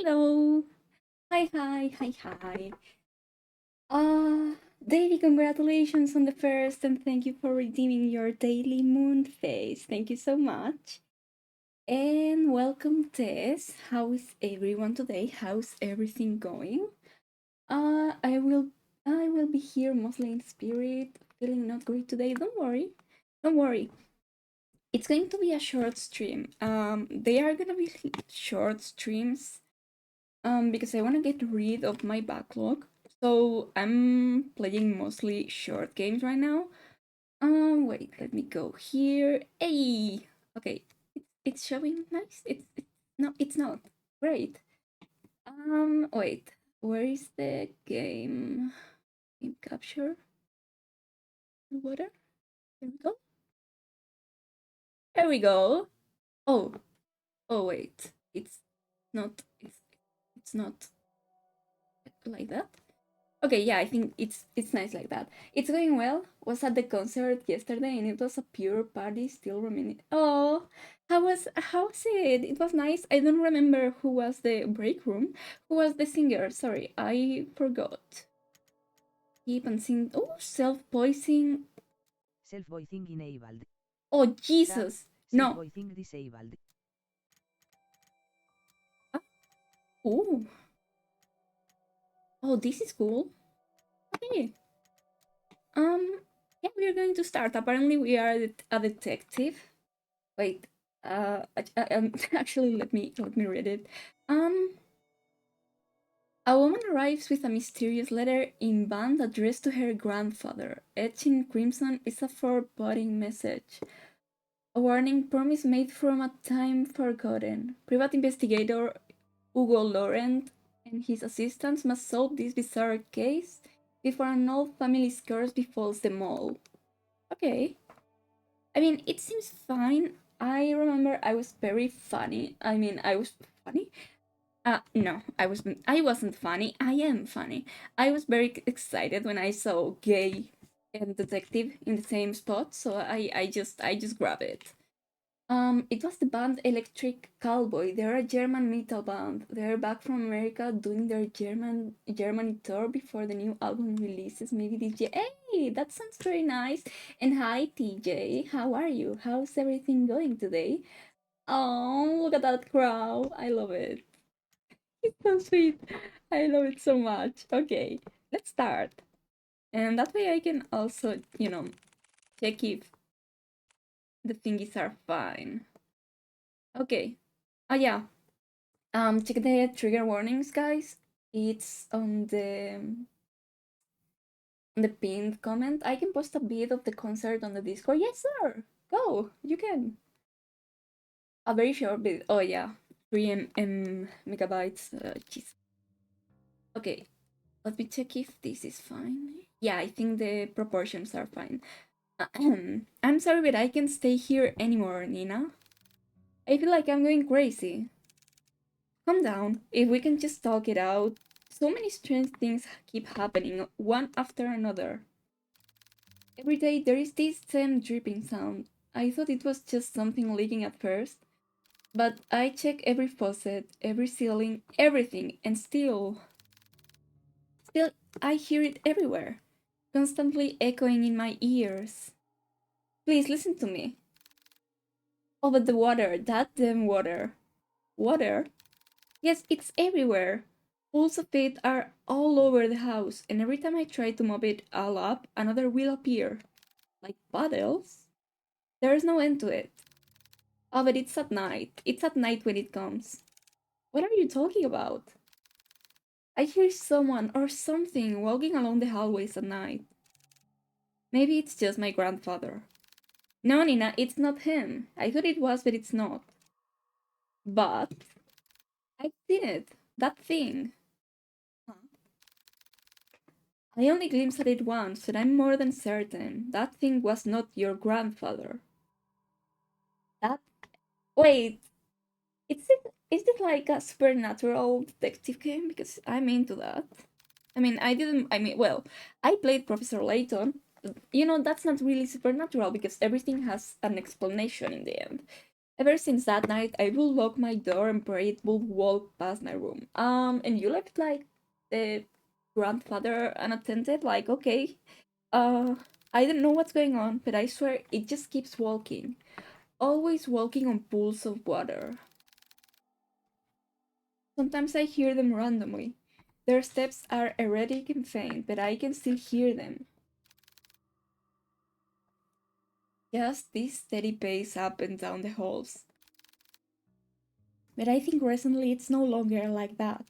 Hello. Hi. Davy, congratulations on the first, and thank you for redeeming your daily moon phase. Thank you so much. And welcome, Tess. How is everyone today? How's everything going? Uh, I will I will be here mostly in spirit, feeling not great today. Don't worry. It's going to be a short stream. They are gonna be short streams because I want to get rid of my backlog. So I'm playing mostly short games right now. Wait, let me go here. Hey, okay, it's showing nice. It's no, it's not great. Wait, where is the game? Game capture water. There we go. There we go. Oh, oh wait, it's not. It's not like that. Okay, yeah, I think it's nice like that. It's going well. Was at the concert yesterday and it was a pure party. Still remaining. Oh, how was it? It was nice. I don't remember who was the break room. Who was the singer? Sorry, I forgot. Keep and sing. Oh, self-voicing. Self-voicing enabled. Oh Tab. Jesus! No. Self-voicing disabled. Ah, oh, oh, this is cool. Okay. Um. Yeah, we are going to start. Apparently, we are a detective. Wait, actually, let me read it. Um, a woman arrives with a mysterious letter in band addressed to her grandfather. Etched in crimson is a foreboding message. A warning promise made from a time forgotten. Private investigator Hugo Laurent and his assistants must solve this bizarre case before an old family's curse befalls them all. Okay. I mean, it seems fine. I remember I was very funny. I mean, I was funny. No, I wasn't funny. I am funny. I was very excited when I saw gay and detective in the same spot, so I just grabbed it. It was the band Electric Cowboy. They're a German metal band. They're back from America doing their Germany tour before the new album releases. Maybe DJ. Hey, that sounds very nice. And hi, TJ. How are you? How's everything going today? Oh, look at that crowd. I love it. It's so sweet. I love it so much. Okay, let's start. And that way I can also, check if the thingies are fine. Okay. Oh yeah. Check the trigger warnings, guys. It's on the pinned comment. I can post a bit of the concert on the Discord. Yes, sir. Go. You can. A very short bit. Oh yeah, 3 megabytes. Jeez. Okay. Let me check if this is fine. Yeah, I think the proportions are fine. I'm sorry, but I can't stay here anymore, Nina. I feel like I'm going crazy. Calm down. If we can just talk it out. So many strange things keep happening, one after another. Every day there is this same dripping sound. I thought it was just something leaking at first, but I check every faucet, every ceiling, everything, and still, I hear it everywhere, constantly echoing in my ears. Please listen to me. Oh, but the water, that damn water. Water? Yes, it's everywhere. Pools of it are all over the house, and every time I try to mop it all up, another will appear. Like puddles? There's no end to it. Oh, but it's at night. It's at night when it comes. What are you talking about? I hear someone or something walking along the hallways at night. Maybe it's just my grandfather. No, Nina, it's not him. I thought it was, but it's not. But I've seen it. That thing. Huh? I only glimpsed at it once, but I'm more than certain that thing was not your grandfather. That. Wait, is it like a supernatural detective game? Because I'm into that. I mean, I didn't. I mean, well, I played Professor Layton. That's not really supernatural because everything has an explanation in the end. Ever since that night, I will lock my door and pray it will walk past my room. And you left like the grandfather unattended, like, okay. Uh, I don't know what's going on, but I swear it just keeps walking. Always walking on pools of water. Sometimes I hear them randomly. Their steps are erratic and faint, but I can still hear them. Just this steady pace up and down the halls. But I think recently it's no longer like that.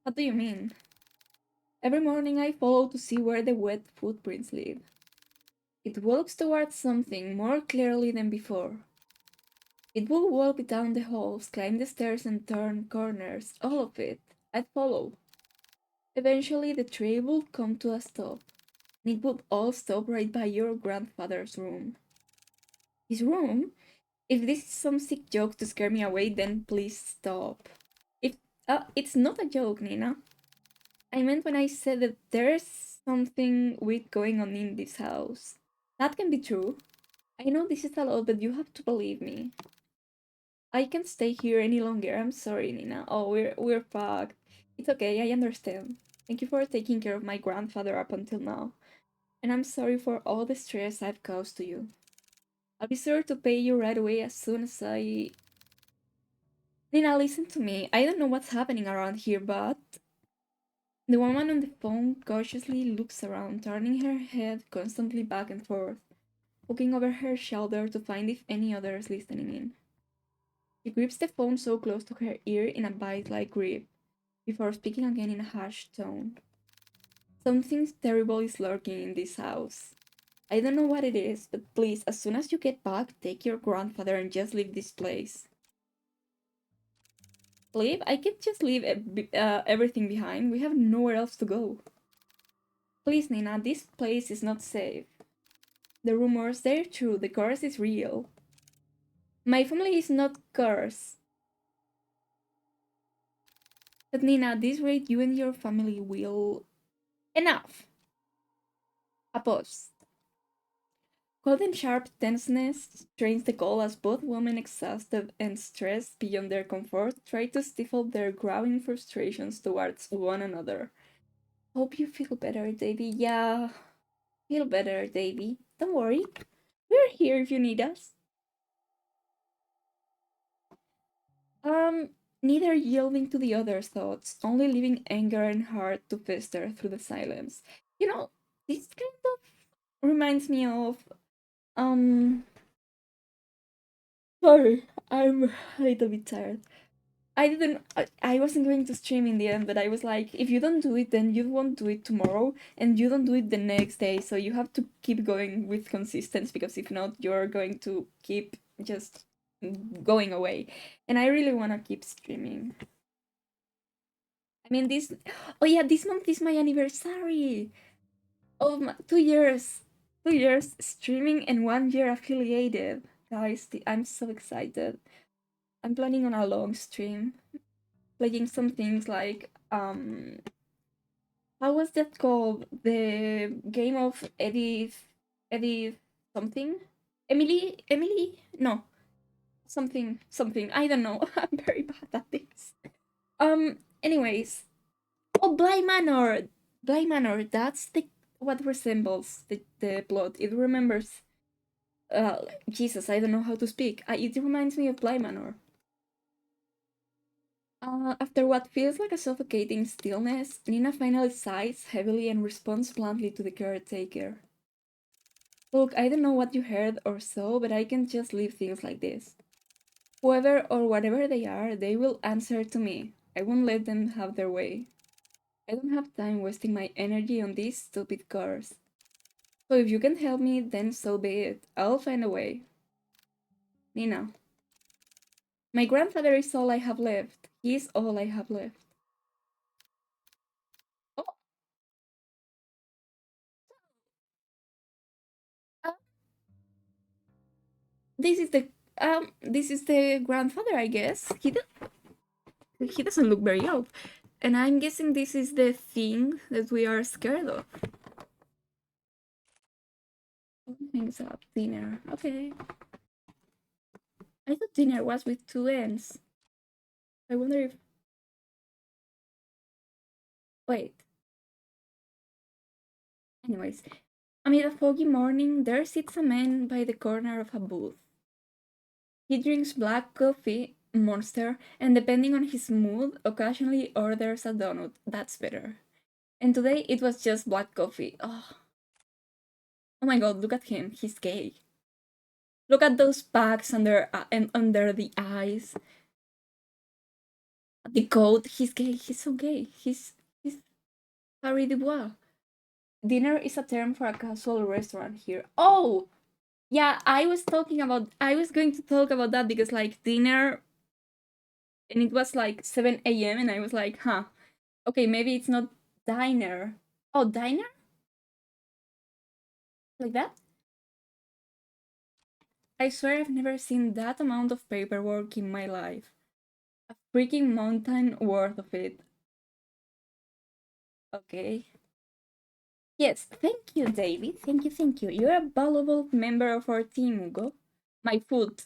What do you mean? Every morning I follow to see where the wet footprints lead. It walks towards something more clearly than before. It will walk down the halls, climb the stairs, and turn corners. All of it. I'd follow. Eventually, the trail would come to a stop. And it would all stop right by your grandfather's room. His room? If this is some sick joke to scare me away, then please stop. If it's not a joke, Nina. I meant when I said that there's something weird going on in this house. That can be true. I know this is a lot, but you have to believe me. I can't stay here any longer. I'm sorry, Nina. Oh, we're fucked. It's okay, I understand. Thank you for taking care of my grandfather up until now. And I'm sorry for all the stress I've caused to you. I'll be sure to pay you right away as soon as I... Nina, listen to me. I don't know what's happening around here, but... The woman on the phone cautiously looks around, turning her head constantly back and forth, looking over her shoulder to find if any others listening in. She grips the phone so close to her ear in a bite-like grip, before speaking again in a hushed tone. Something terrible is lurking in this house. I don't know what it is, but please, as soon as you get back, take your grandfather and just leave this place. Leave? I can't just leave everything behind. We have nowhere else to go. Please, Nina, this place is not safe. The rumors, they're true. The curse is real. My family is not cursed. But Nina, this rate you and your family will... Enough! A pause. Golden sharp tenseness strains the call as both women, exhausted and stressed beyond their comfort, try to stifle their growing frustrations towards one another. Hope you feel better, Davy. Yeah, feel better, Davy. Don't worry. We're here if you need us. Um, Neither yielding to the other's thoughts, only leaving anger and heart to fester through the silence. You know, this kind of reminds me of um sorry, I'm a little bit tired. I wasn't going to stream in the end, but I was like, if you don't do it, then you won't do it tomorrow, and you don't do it the next day, so you have to keep going with consistency, because if not, you're going to keep just going away. And I really want to keep streaming. I mean, this... Oh yeah, this month is my anniversary! Oh, 2 years! 2 years streaming and 1 year affiliated. Guys, I'm so excited. I'm planning on a long stream. Playing some things like how was that called? The game of Edith something? Emily? No. Something. I don't know. I'm very bad at this. Anyways. Oh, Bly Manor! Bly Manor, that's the what resembles the plot. It remembers Jesus, I don't know how to speak. It reminds me of Bly Manor. After what feels like a suffocating stillness, Nina finally sighs heavily and responds bluntly to the caretaker. Look, I don't know what you heard or saw, but I can't just leave things like this. Whoever or whatever they are, they will answer to me. I won't let them have their way. I don't have time wasting my energy on these stupid cars. So if you can help me, then so be it. I'll find a way. Nina. My grandfather is all I have left. He is all I have left. Oh, uh, this is the grandfather, I guess. He doesn't look very old. And I'm guessing this is the thing that we are scared of. Hangs up dinner. Okay. I thought dinner was with two N's. I wonder if. Wait. Anyways, amid a foggy morning, there sits a man by the corner of a booth. He drinks black coffee, Monster, and depending on his mood, occasionally orders a donut. That's better. And today it was just black coffee. Oh my god, look at him. He's gay. Look at those bags under the eyes. The coat. He's gay. He's so gay. He's Harry Dubois. Dinner is a term for a casual restaurant here. Oh, yeah. I was going to talk about that because like dinner, and it was like 7 a.m. and I was like, huh. Okay, maybe it's not diner. Oh, diner? Like that? I swear I've never seen that amount of paperwork in my life. A freaking mountain worth of it. Okay. Yes, thank you, David. Thank you, thank you. You're a valuable member of our team, Hugo. My foot.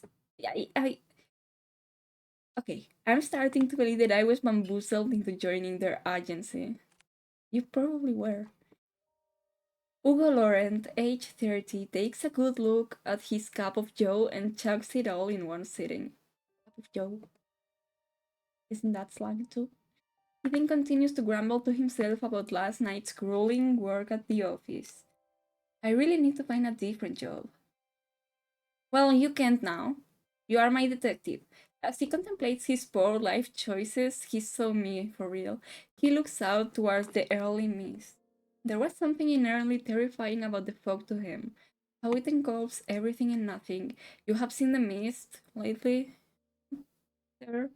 Okay, I'm starting to believe that I was bamboozled into joining their agency. You probably were. Hugo Laurent, age 30, takes a good look at his cup of joe and chugs it all in one sitting. Cup of joe. Isn't that slang too? He then continues to grumble to himself about last night's grueling work at the office. I really need to find a different job. Well, you can't now. You are my detective. As he contemplates his poor life choices, he's so me for real. He looks out towards the early mist. There was something inherently terrifying about the fog to him. How it engulfs everything and nothing. You have seen the mist lately, sir?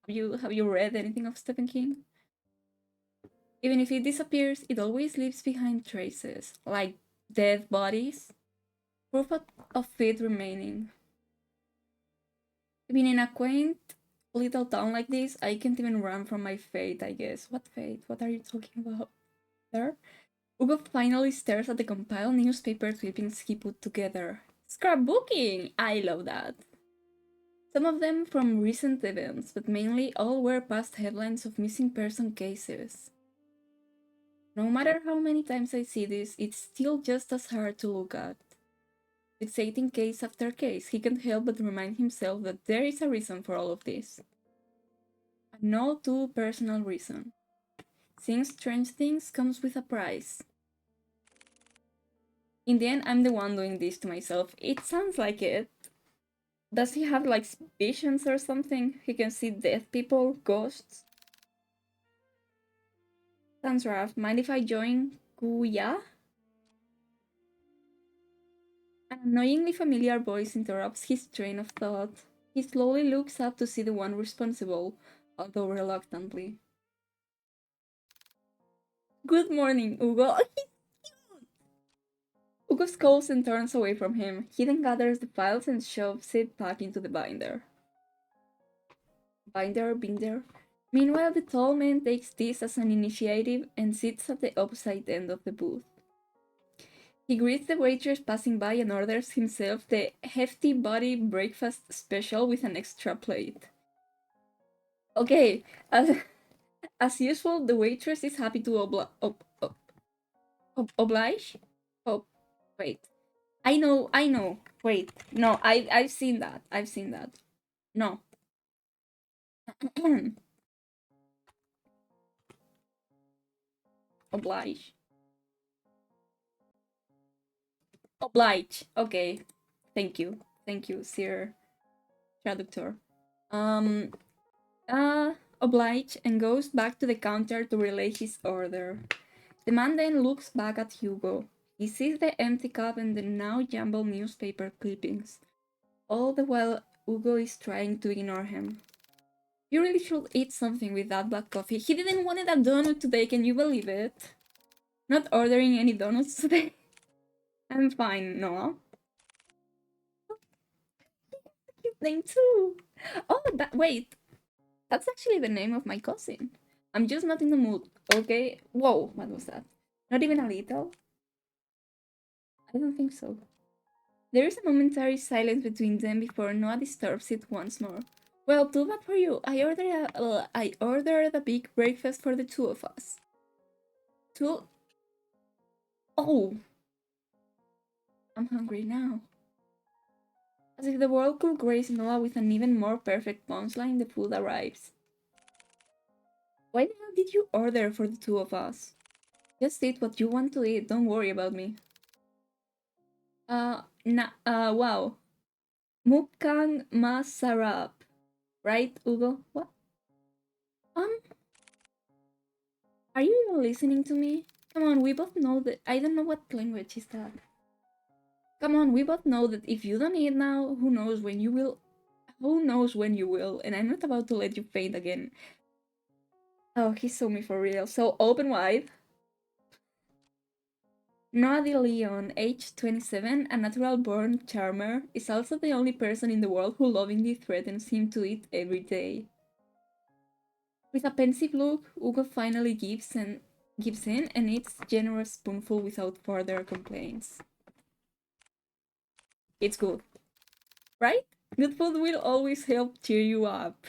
Have you read anything of Stephen King? Even if it disappears, it always leaves behind traces, like dead bodies, proof of it remaining. Even in a quaint little town like this, I can't even run from my fate, I guess. What fate? What are you talking about? There? Hugo finally stares at the compiled newspaper clippings he put together. Scrapbooking! I love that. Some of them from recent events, but mainly all were past headlines of missing person cases. No matter how many times I see this, it's still just as hard to look at. Fixating case after case, he can't help but remind himself that there is a reason for all of this. A no too personal reason. Seeing strange things comes with a price. In the end, I'm the one doing this to myself. It sounds like it. Does he have like visions or something? He can see dead people, ghosts? Sounds rough. Mind if I join Kuya? An annoyingly familiar voice interrupts his train of thought. He slowly looks up to see the one responsible, although reluctantly. Good morning, Hugo. Hugo scolds and turns away from him. He then gathers the files and shoves it back into the binder. Binder. Meanwhile, the tall man takes this as an initiative and sits at the opposite end of the booth. He greets the waitress passing by and orders himself the hefty body breakfast special with an extra plate. Okay, as usual, the waitress is happy to oblige. Oh, wait. I know. Wait, no, I've seen that. I've seen that. No. Oblige. Oblige. Okay. Thank you. Thank you, Sir Traductor. Um, oblige and goes back to the counter to relay his order. The man then looks back at Hugo. He sees the empty cup and the now jumbled newspaper clippings. All the while, Hugo is trying to ignore him. You really should eat something with that black coffee. He didn't want a donut today, can you believe it? Not ordering any donuts today. I'm fine, Noah. Cute name too. Oh, wait. That's actually the name of my cousin. I'm just not in the mood, okay? Whoa, what was that? Not even a little? I don't think so. There is a momentary silence between them before Noah disturbs it once more. Well, too bad for you. I ordered a big breakfast for the two of us. Two. Oh, I'm hungry now. As if the world could grace Noah with an even more perfect punchline, the food arrives. Why the hell did you order for the two of us? Just eat what you want to eat, don't worry about me. Wow. Mukang Masarap. Right, Ugo? What? Um, are you even listening to me? Come on, we both know that. I don't know what language is that. Come on, we both know that if you don't eat now, who knows when you will. Who knows when you will, and I'm not about to let you faint again. Oh, he saw me for real. So open wide. Noah De Leon, age 27, a natural-born charmer, is also the only person in the world who lovingly threatens him to eat every day. With a pensive look, Hugo finally gives in and eats a generous spoonful without further complaints. It's good, right? Good food will always help cheer you up.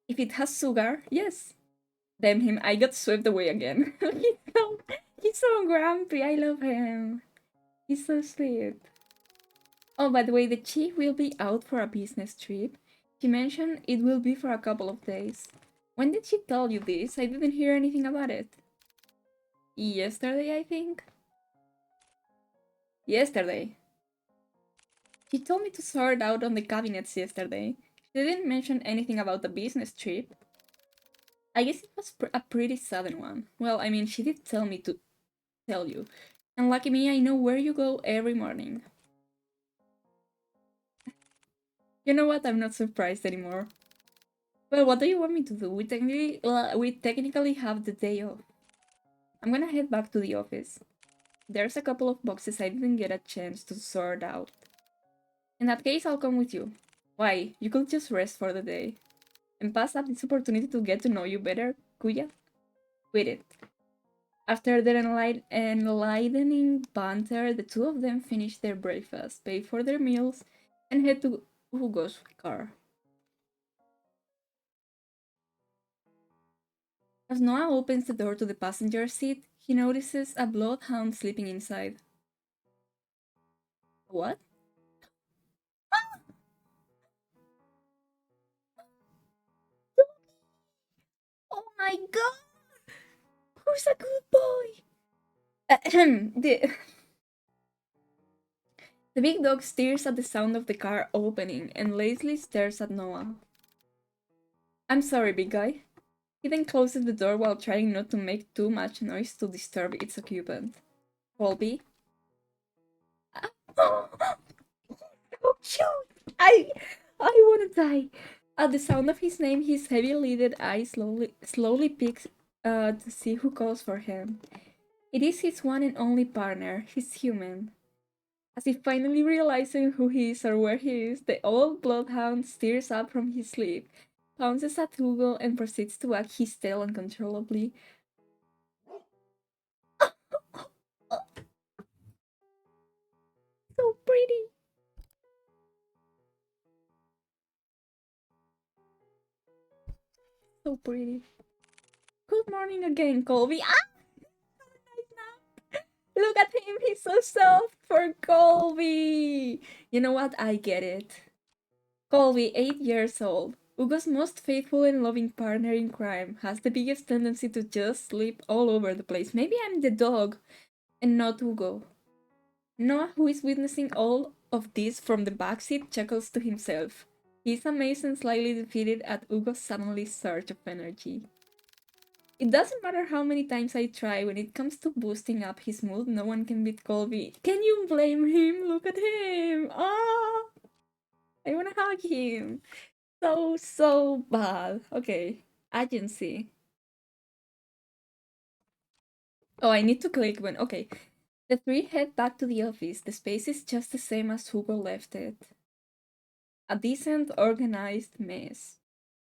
If it has sugar, yes. Damn him, I got swept away again. He's so grumpy, I love him. He's so sweet. Oh, by the way, the chief will be out for a business trip. She mentioned it will be for a couple of days. When did she tell you this? I didn't hear anything about it. Yesterday, I think? Yesterday. She told me to sort out on the cabinets yesterday. She didn't mention anything about the business trip. I guess it was a pretty sudden one. Well, I mean, she did tell me to tell you. And lucky me, I know where you go every morning. You know what? I'm not surprised anymore. Well, what do you want me to do? We technically have the day off. I'm gonna head back to the office. There's a couple of boxes I didn't get a chance to sort out. In that case, I'll come with you. Why? You could just rest for the day. And pass up this opportunity to get to know you better, Kuya? With it. After their enlightening banter, the two of them finish their breakfast, pay for their meals, and head to Hugo's car. As Noah opens the door to the passenger seat, he notices a bloodhound sleeping inside. What? Oh my god! Who's a good boy? The big dog stares at the sound of the car opening and lazily stares at Noah. I'm sorry, big guy. He then closes the door while trying not to make too much noise to disturb its occupant. Colby? Oh, shoot! I wanna die! At the sound of his name, his heavy-lidded eye slowly peeks to see who calls for him. It is his one and only partner, his human. As if finally realizing who he is or where he is, the old bloodhound steers up from his sleep, pounces at Hugo, and proceeds to wag his tail uncontrollably. So pretty! So pretty. Good morning again, Colby. Ah! Look at him, he's so soft for Colby! You know what? I get it. Colby, 8 years old, Hugo's most faithful and loving partner in crime, has the biggest tendency to just sleep all over the place. Maybe I'm the dog and not Hugo. Noah, who is witnessing all of this from the backseat, chuckles to himself. He's amazed and slightly defeated at Hugo's suddenly surge of energy. It doesn't matter how many times I try, when it comes to boosting up his mood, no one can beat Colby. Can you blame him? Look at him! Ah! I wanna hug him! So bad. Okay. Agency. Oh, I need to click when. Okay. The three head back to the office. The space is just the same as Hugo left it. A decent, organized mess.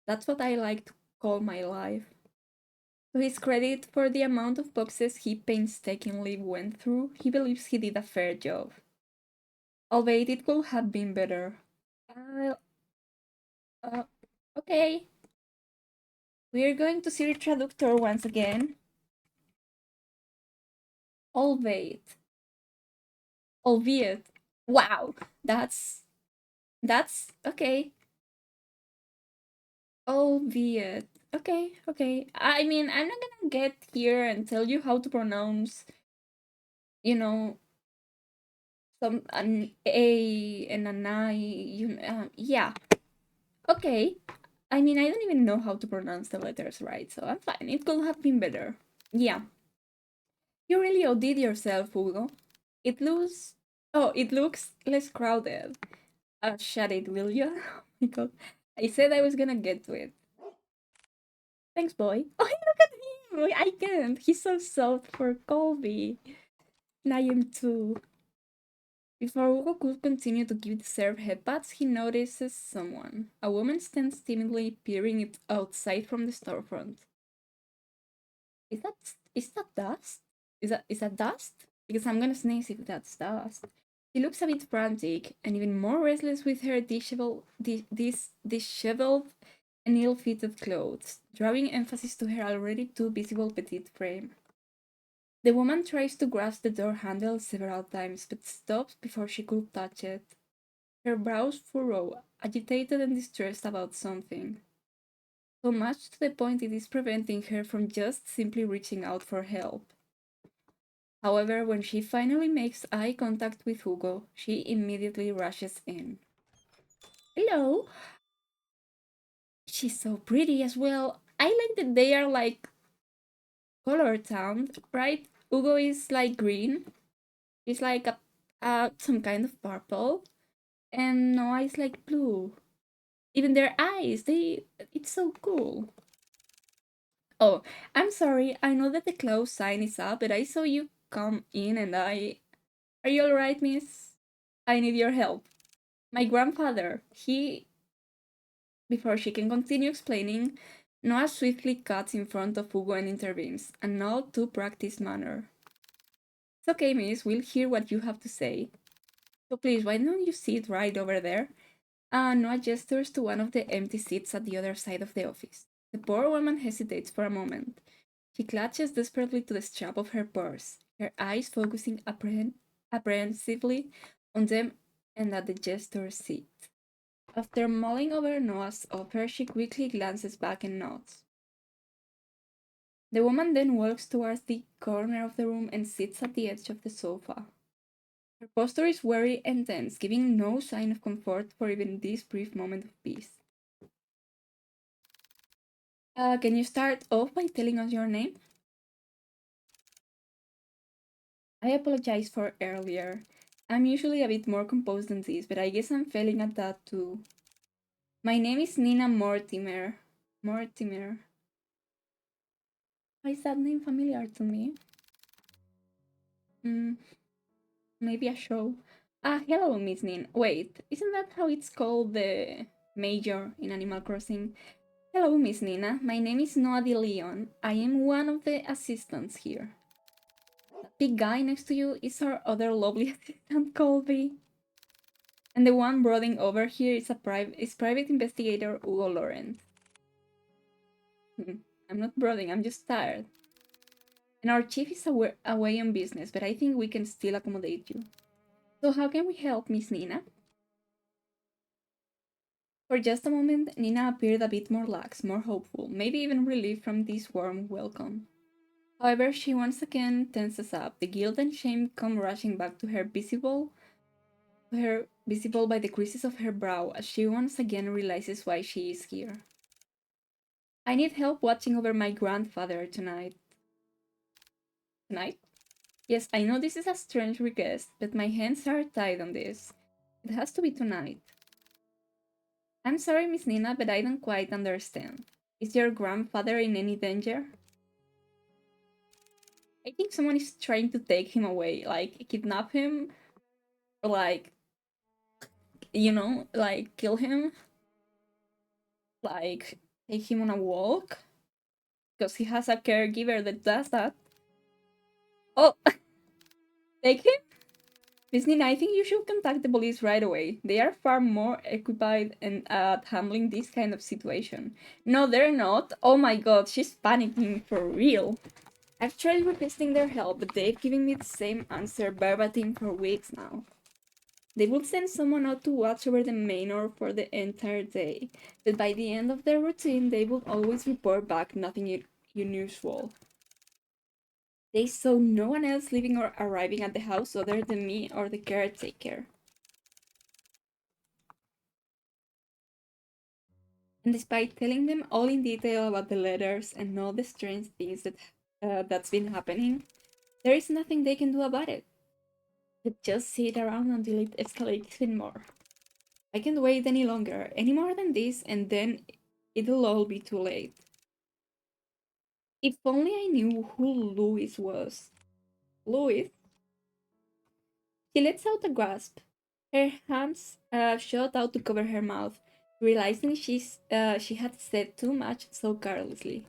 That's what I like to call my life. To his credit, for the amount of boxes he painstakingly went through, he believes he did a fair job. albeit it could have been better. Uh, uh, okay, we're going to see the traductor once again. Albeit, albeit. Wow, that's okay. Albeit. Okay, okay. I mean, I'm not gonna get here and tell you how to pronounce, you know, some an A and an I. Yeah. Okay. I mean, I don't even know how to pronounce the letters right, so I'm fine. It could have been better. Yeah. You really outdid yourself, Hugo. It looks. Oh, it looks less crowded. Shut it, will you? Oh my god. I said I was gonna get to it. Thanks, boy. Oh, look at him! I can't. He's so soft for Colby. And I am too. Before Hugo could continue to give the serve headbutts, he notices someone. A woman stands timidly peering it outside from the storefront. Is that dust? Is that dust? Because I'm gonna sneeze if that's dust. She looks a bit frantic and even more restless with her disheveled and ill-fitted clothes, drawing emphasis to her already too visible petite frame. The woman tries to grasp the door handle several times, but stops before she could touch it. Her brows furrow, agitated and distressed about something. So much to the point it is preventing her from just simply reaching out for help. However, when she finally makes eye contact with Hugo, she immediately rushes in. Hello! She's so pretty as well. I like that they are like color toned, right? Hugo is like green. It's like some kind of purple. And Noah is like blue. Even their eyes, it's so cool. Oh, I'm sorry. I know that the close sign is up, but I saw you come in and are you alright, miss? I need your help. My grandfather, before she can continue explaining, Noah swiftly cuts in front of Hugo and intervenes, an all too practiced manner. It's okay, miss, we'll hear what you have to say. So please, why don't you sit right over there? Noah gestures to one of the empty seats at the other side of the office. The poor woman hesitates for a moment. She clutches desperately to the strap of her purse, her eyes focusing apprehensively on them and at the gestor's seat. After mulling over Noah's offer, she quickly glances back and nods. The woman then walks towards the corner of the room and sits at the edge of the sofa. Her posture is weary and tense, giving no sign of comfort for even this brief moment of peace. Can you start off by telling us your name? I apologize for earlier. I'm usually a bit more composed than this, but I guess I'm failing at that too. My name is Nina Mortimer. Mortimer. Why is that name familiar to me? Hmm, maybe a show. Hello, Miss Nin. Wait, isn't that how it's called the major in Animal Crossing? Hello, Miss Nina. My name is Noah de Leon. I am one of the assistants here. That big guy next to you is our other lovely assistant, Colby. And the one brooding over here is private investigator Hugo Lawrence. I'm not brooding, I'm just tired. And our chief is away on business, but I think we can still accommodate you. So how can we help, Miss Nina? For just a moment, Nina appeared a bit more lax, more hopeful, maybe even relieved from this warm welcome. However, she once again tenses up. The guilt and shame come rushing back to her visible by the creases of her brow as she once again realizes why she is here. I need help watching over my grandfather tonight. Tonight? Yes, I know this is a strange request, but my hands are tied on this. It has to be tonight. I'm sorry, Miss Nina, but I don't quite understand. Is your grandfather in any danger? I think someone is trying to take him away, like kidnap him, or like, like kill him, like take him on a walk, because he has a caregiver that does that. Oh, take him? Miss Nina, I think you should contact the police right away. They are far more equipped and at handling this kind of situation. No, they're not. Oh my god, she's panicking for real. I've tried requesting their help, but they've given me the same answer verbatim for weeks now. They would send someone out to watch over the manor for the entire day, but by the end of their routine, they would always report back nothing unusual. They saw no one else leaving or arriving at the house other than me or the caretaker. And despite telling them all in detail about the letters and all the strange things that's been happening, there is nothing they can do about it. But just sit around until it escalates even more. I can't wait any longer, any more than this, and then it'll all be too late. If only I knew who Louis was. Louis? She lets out a gasp. Her hands shot out to cover her mouth, realizing she had said too much so carelessly.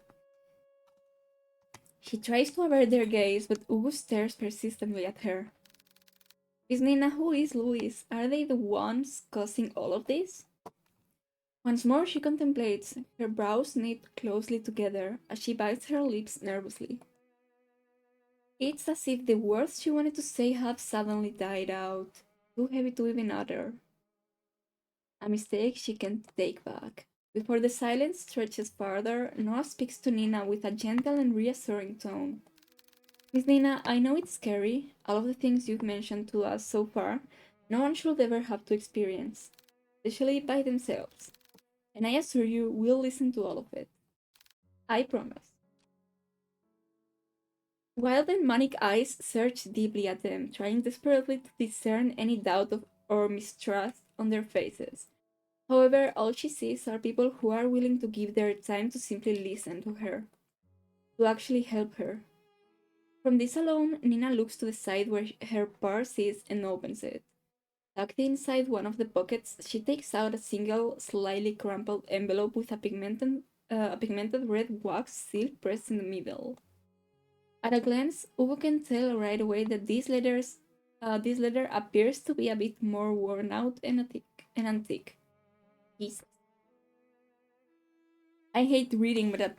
She tries to avert their gaze, but Hugo stares persistently at her. Is Nina, who is Louis? Are they the ones causing all of this? Once more she contemplates, her brows knit closely together as she bites her lips nervously. It's as if the words she wanted to say have suddenly died out, too heavy to even utter. A mistake she can't take back. Before the silence stretches farther, Noah speaks to Nina with a gentle and reassuring tone. Miss Nina, I know it's scary, all of the things you've mentioned to us so far, no one should ever have to experience, especially by themselves. And I assure you, we'll listen to all of it. I promise. While their manic eyes search deeply at them, trying desperately to discern any doubt or mistrust on their faces. However, all she sees are people who are willing to give their time to simply listen to her, to actually help her. From this alone, Nina looks to the side where her purse is and opens it. Tucked inside one of the pockets, she takes out a single, slightly crumpled envelope with a pigmented red wax seal pressed in the middle. At a glance, Ugo can tell right away that this letter appears to be a bit more worn out and antique. Jesus. I hate reading, but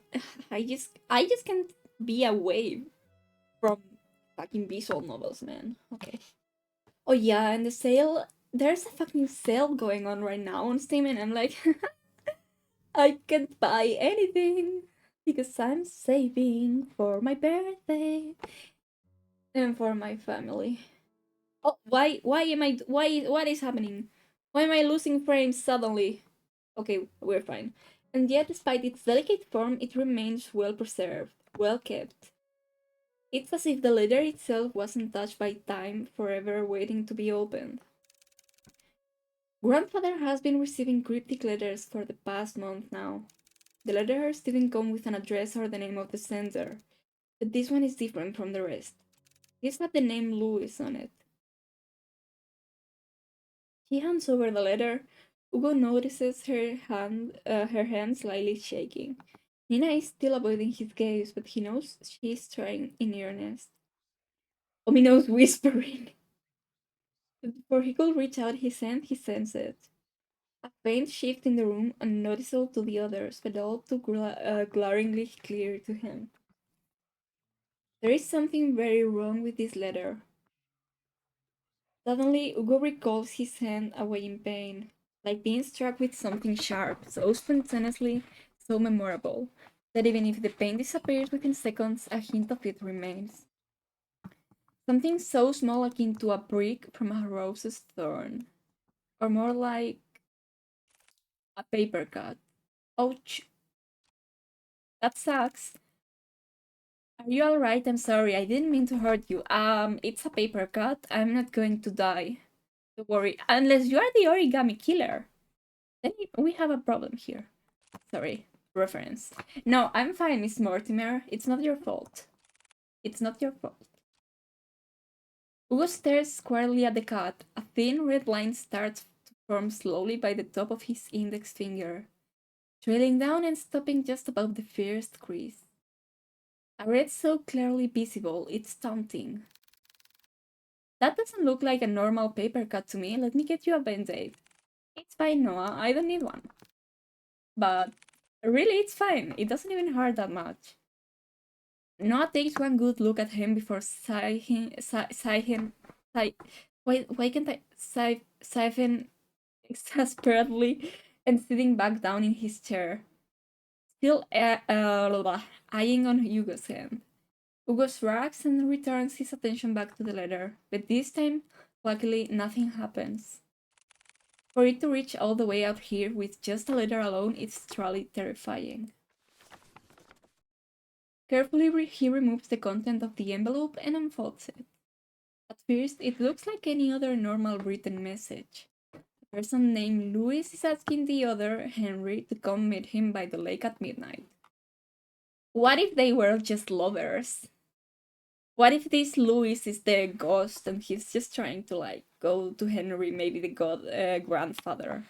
I just can't be away from fucking visual novels, man. Okay. Oh yeah, and the sale. There's a fucking sale going on right now on Steam, and I'm like, I can't buy anything because I'm saving for my birthday and for my family. Oh, why am I? What is happening? Why am I losing frames suddenly? Okay, we're fine. And yet, despite its delicate form, it remains well preserved, well kept. It's as if the letter itself wasn't touched by time, forever waiting to be opened. Grandfather has been receiving cryptic letters for the past month now. The letters didn't come with an address or the name of the sender, but this one is different from the rest. This had the name Louis on it. He hands over the letter. Hugo notices her hand slightly shaking. Nina is still avoiding his gaze, but he knows she is trying in earnest. Ominos whispering. But before he could reach out his hand, he sensed it. A faint shift in the room, unnoticeable to the others, but all too glaringly clear to him. There is something very wrong with this letter. Suddenly, Hugo recalls his hand away in pain, like being struck with something sharp, so spontaneously, so memorable, that even if the pain disappears within seconds, a hint of it remains. Something so small akin to a prick from a rose's thorn, or more like a paper cut. Ouch, that sucks. Are you alright? I'm sorry, I didn't mean to hurt you. It's a paper cut. I'm not going to die. Don't worry, unless you are the origami killer. Then we have a problem here. Sorry, reference. No, I'm fine, Miss Mortimer. It's not your fault. It's not your fault. Hugo stares squarely at the cut. A thin red line starts to form slowly by the top of his index finger, trailing down and stopping just above the first crease. A red so clearly visible, it's taunting. That doesn't look like a normal paper cut to me. Let me get you a band-aid. It's fine, Noah. I don't need one. But really, it's fine. It doesn't even hurt that much. Noah takes one good look at him before why can't I sighing exasperately and sitting back down in his chair, still eyeing on Hugo's hand. Hugo shrugs and returns his attention back to the letter, but this time, luckily, nothing happens. For it to reach all the way out here with just a letter alone is truly terrifying. Carefully, he removes the content of the envelope and unfolds it. At first, it looks like any other normal written message. A person named Louis is asking the other, Henry, to come meet him by the lake at midnight. What if they were just lovers? What if this Louis is the ghost and he's just trying to like go to Henry, maybe the grandfather,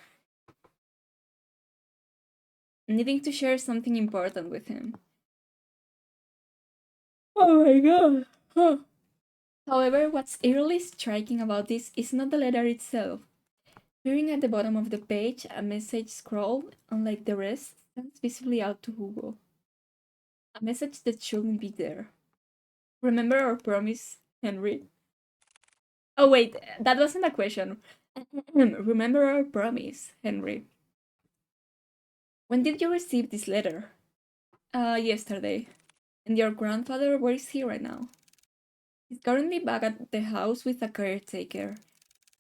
needing to share something important with him? Oh my god. Huh. However, what's eerily striking about this is not the letter itself. Appearing at the bottom of the page, a message scrawled, unlike the rest, stands visibly out to Hugo. A message that shouldn't be there. Remember our promise, Henry? Oh wait, that wasn't a question. Remember our promise, Henry. When did you receive this letter? Yesterday. And your grandfather, where is he right now? He's currently back at the house with a caretaker.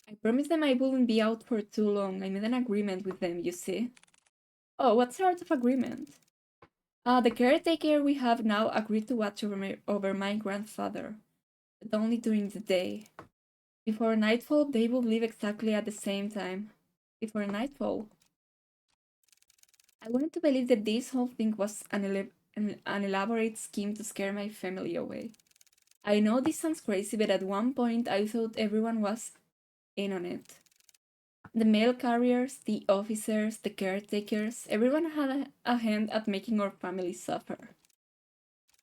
I promised them I wouldn't be out for too long. I made an agreement with them, you see. Oh, what sort of agreement? The caretaker we have now agreed to watch over my grandfather, but only during the day. Before nightfall, they will leave exactly at the same time. Before nightfall. I wanted to believe that this whole thing was an elaborate scheme to scare my family away. I know this sounds crazy, but at one point I thought everyone was in on it. The mail carriers, the officers, the caretakers, everyone had a hand at making our family suffer.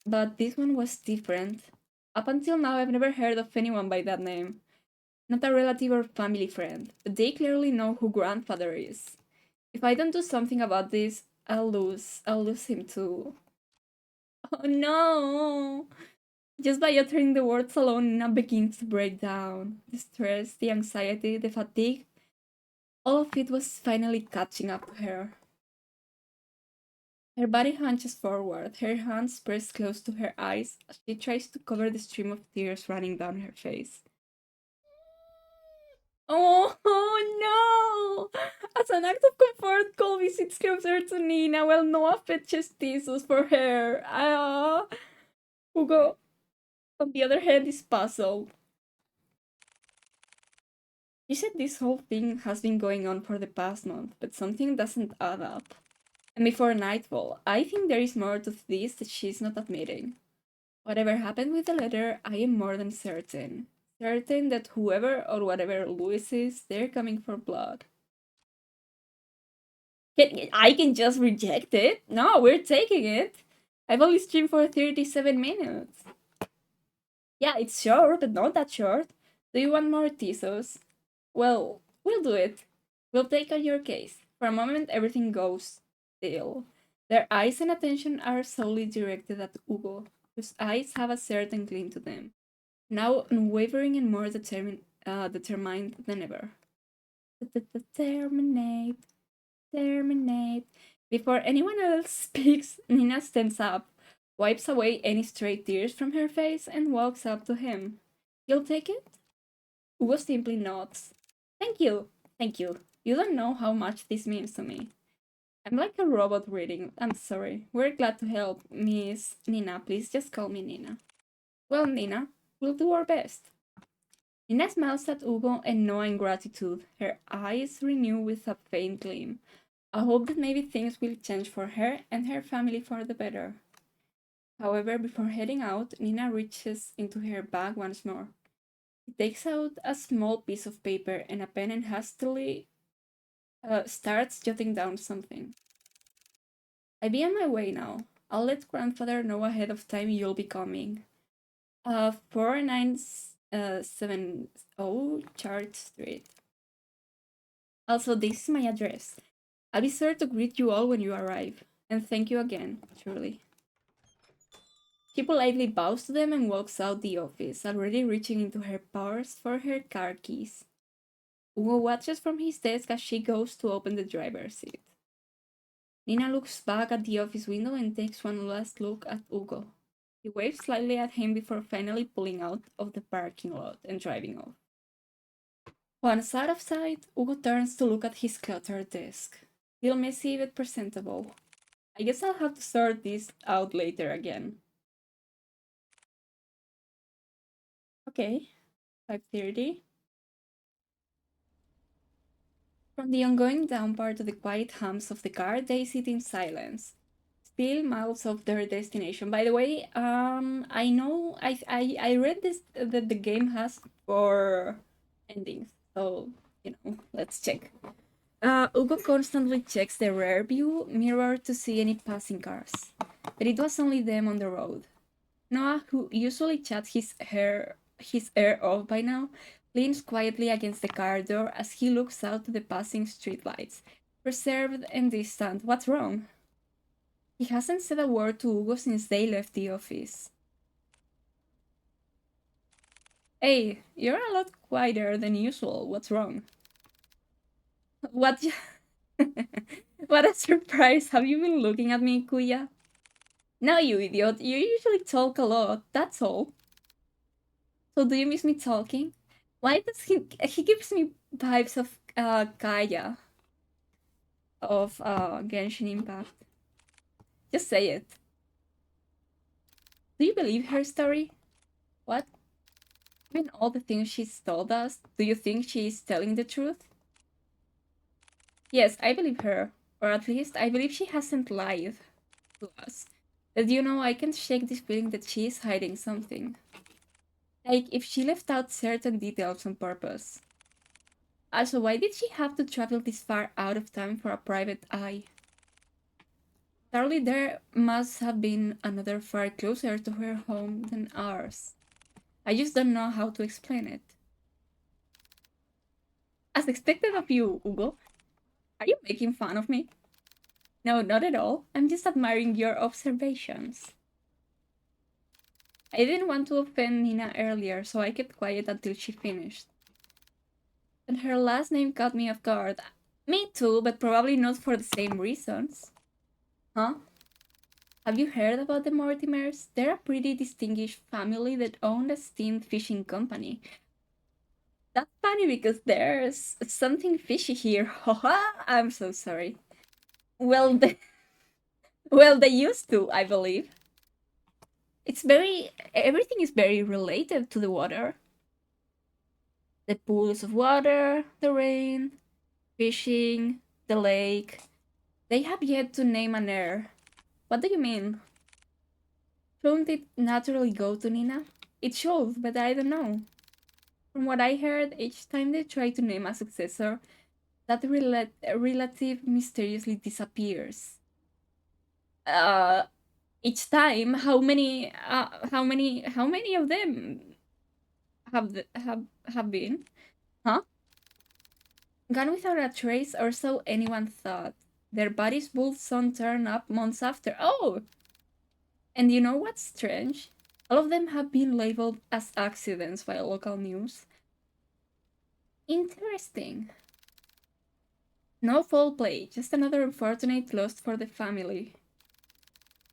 But this one was different. Up until now, I've never heard of anyone by that name. Not a relative or family friend, but they clearly know who grandfather is. If I don't do something about this, I'll lose him too. Oh no! Just by uttering the words alone, Nina begins to break down. The stress, the anxiety, the fatigue, all of it was finally catching up to her. Her body hunches forward, her hands pressed close to her eyes as she tries to cover the stream of tears running down her face. Oh no! As an act of comfort, Colby sits closer to Nina while Noah fetches tissues for her. Hugo, on the other hand, is puzzled. You said this whole thing has been going on for the past month, but something doesn't add up. And before nightfall, I think there is more to this that she's not admitting. Whatever happened with the letter, I am more than certain. Certain that whoever or whatever Louis is, they're coming for blood. I can just reject it? No, we're taking it. I've only streamed for 37 minutes. Yeah, it's short, but not that short. Do you want more Tizos? Well, we'll do it. We'll take on your case. For a moment, everything goes still. Their eyes and attention are solely directed at Hugo, whose eyes have a certain gleam to them, now unwavering and more determined than ever. Terminate, terminate. Before anyone else speaks, Nina stands up, wipes away any stray tears from her face, and walks up to him. You'll take it? Hugo simply nods. Thank you, thank you. You don't know how much this means to me. I'm like a robot reading. I'm sorry. We're glad to help, Miss Nina. Please just call me Nina. Well, Nina, we'll do our best. Nina smiles at Hugo and Noah in gratitude, her eyes renew with a faint gleam. I hope that maybe things will change for her and her family for the better. However, before heading out, Nina reaches into her bag once more. She takes out a small piece of paper and a pen and hastily starts jotting down something. I'll be on my way now. I'll let grandfather know ahead of time you'll be coming. 496 70 Chart Street. Also, this is my address. I'll be sure to greet you all when you arrive. And thank you again, truly. She politely bows to them and walks out the office, already reaching into her purse for her car keys. Hugo watches from his desk as she goes to open the driver's seat. Nina looks back at the office window and takes one last look at Hugo. He waves slightly at him before finally pulling out of the parking lot and driving off. Once out of sight, Hugo turns to look at his cluttered desk. Still messy but presentable. I guess I'll have to sort this out later again. Okay, 5:30. From the ongoing downpour to the quiet hums of the car, they sit in silence, still miles off their destination. By the way, I know I read this that the game has 4 endings, so let's check. Hugo constantly checks the rear view mirror to see any passing cars, but it was only them on the road. Noah, who usually chats his air off by now, leans quietly against the car door as he looks out to the passing streetlights, reserved and distant. What's wrong? He hasn't said a word to Hugo since they left the office. Hey, you're a lot quieter than usual. What's wrong? What? What a surprise. Have you been looking at me, Kuya? No, you idiot. You usually talk a lot. That's all. So do you miss me talking? Why does he gives me vibes of Kaya of Genshin Impact. Just say it. Do you believe her story? What? Given all the things she's told us, do you think she's telling the truth? Yes, I believe her. Or at least I believe she hasn't lied to us. But I can't shake this feeling that she is hiding something. Like if she left out certain details on purpose. Also, why did she have to travel this far out of town for a private eye? Surely there must have been another far closer to her home than ours. I just don't know how to explain it. As expected of you, Hugo. Are you making fun of me? No, not at all. I'm just admiring your observations. I didn't want to offend Nina earlier, so I kept quiet until she finished. And her last name caught me off guard. Me too, but probably not for the same reasons. Huh? Have you heard about the Mortimers? They're a pretty distinguished family that own a steam fishing company. That's funny because there's something fishy here. Haha, I'm so sorry. Well, they used to, I believe. Everything is very related to the water. The pools of water, the rain, fishing, the lake. They have yet to name an heir. What do you mean? Shouldn't it naturally go to Nina? It should, but I don't know. From what I heard, each time they try to name a successor, that relative mysteriously disappears. Each time, how many of them have been? Huh? Gone without a trace, or so anyone thought. Their bodies both soon turn up months after. Oh! And you know what's strange? All of them have been labeled as accidents by local news. Interesting. No foul play, just another unfortunate loss for the family.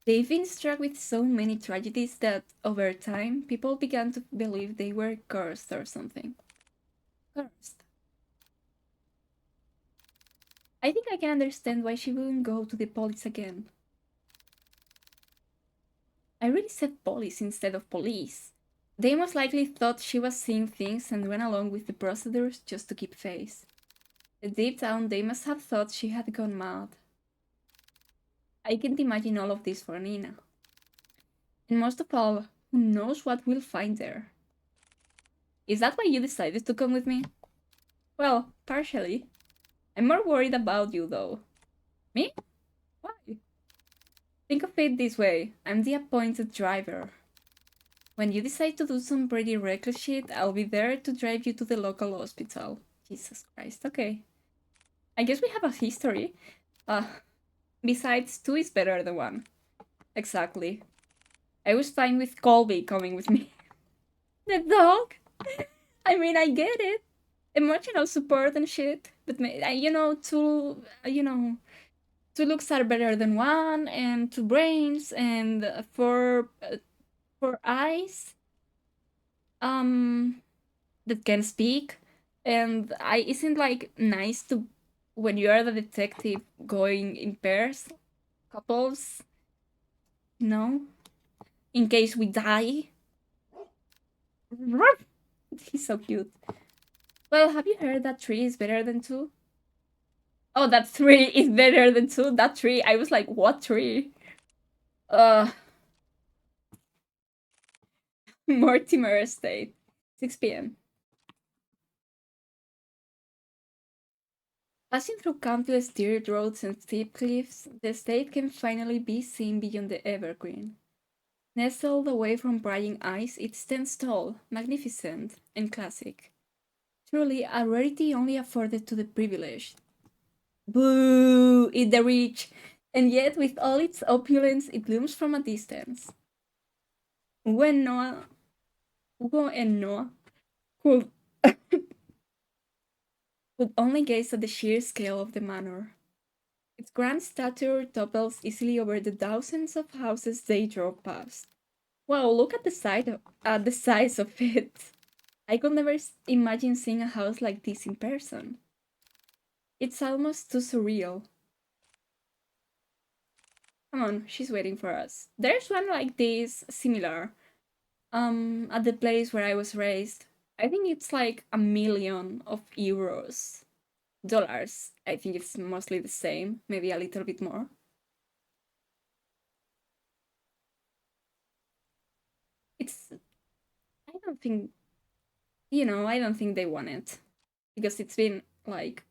They've been struck with so many tragedies that, over time, people began to believe they were cursed or something. Cursed. I think I can understand why she wouldn't go to the police again. I really said police instead of police. They most likely thought she was seeing things and went along with the procedures just to keep face. But deep down, they must have thought she had gone mad. I can't imagine all of this for Nina. And most of all, who knows what we'll find there? Is that why you decided to come with me? Well, partially. I'm more worried about you, though. Me? Why? Think of it this way. I'm the appointed driver. When you decide to do some pretty reckless shit, I'll be there to drive you to the local hospital. Jesus Christ. Okay. I guess we have a history. Uh, besides, 2 is better than 1. Exactly. I was fine with Colby coming with me. The dog? I mean, I get it. Emotional support and shit. But, two looks are better than 1, and 2 brains, and 4 eyes. That can speak, and I isn't like nice to when you are the detective going in pairs, couples, no, in case we die. He's so cute. Well, have you heard that 3 is better than 2? Oh, that 3 is better than 2. That 3, I was like, what 3? Uh, Mortimer Estate, 6 p.m. Passing through countless dirt roads and steep cliffs, the estate can finally be seen beyond the evergreen. Nestled away from prying eyes, it stands tall, magnificent, and classic. Truly a rarity only afforded to the privileged. Boo! Eat the rich! And yet, with all its opulence, it looms from a distance. Hugo and Noah could, could only gaze at the sheer scale of the manor. Its grand stature topples easily over the thousands of houses they drove past. Wow, look at the size of it. I could never imagine seeing a house like this in person. It's almost too surreal. Come on, she's waiting for us. There's one like this, similar, at the place where I was raised. I think it's like 1 million of euros. Dollars. I think it's mostly the same, maybe a little bit more. It's, I don't think, I don't think they want it. Because it's been like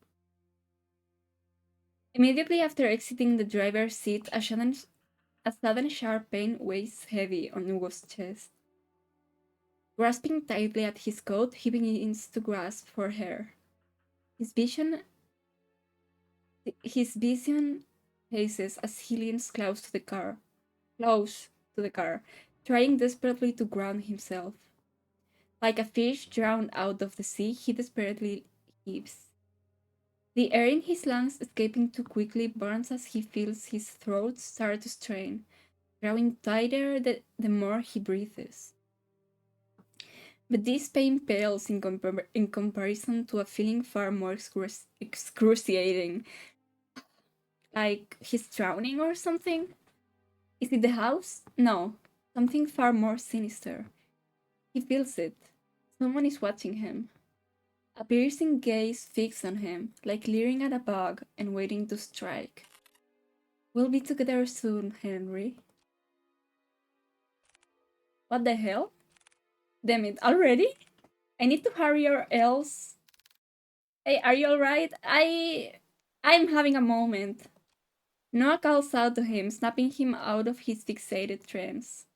immediately after exiting the driver's seat, a sudden sharp pain weighs heavy on Hugo's chest. Grasping tightly at his coat, he begins to grasp for her. His vision his vision paces as he leans close to the car, trying desperately to ground himself. Like a fish drowned out of the sea, he desperately heaves. The air in his lungs escaping too quickly burns as he feels his throat start to strain, growing tighter the more he breathes. But this pain pales in comparison to a feeling far more excruciating. Like he's drowning or something? Is it the house? No, something far more sinister. He feels it. Someone is watching him. A piercing gaze fixed on him, like leering at a bug and waiting to strike. We'll be together soon, Henry. What the hell? Damn it, already? I need to hurry or else. Hey, are you alright? I'm having a moment. Noah calls out to him, snapping him out of his fixated trance.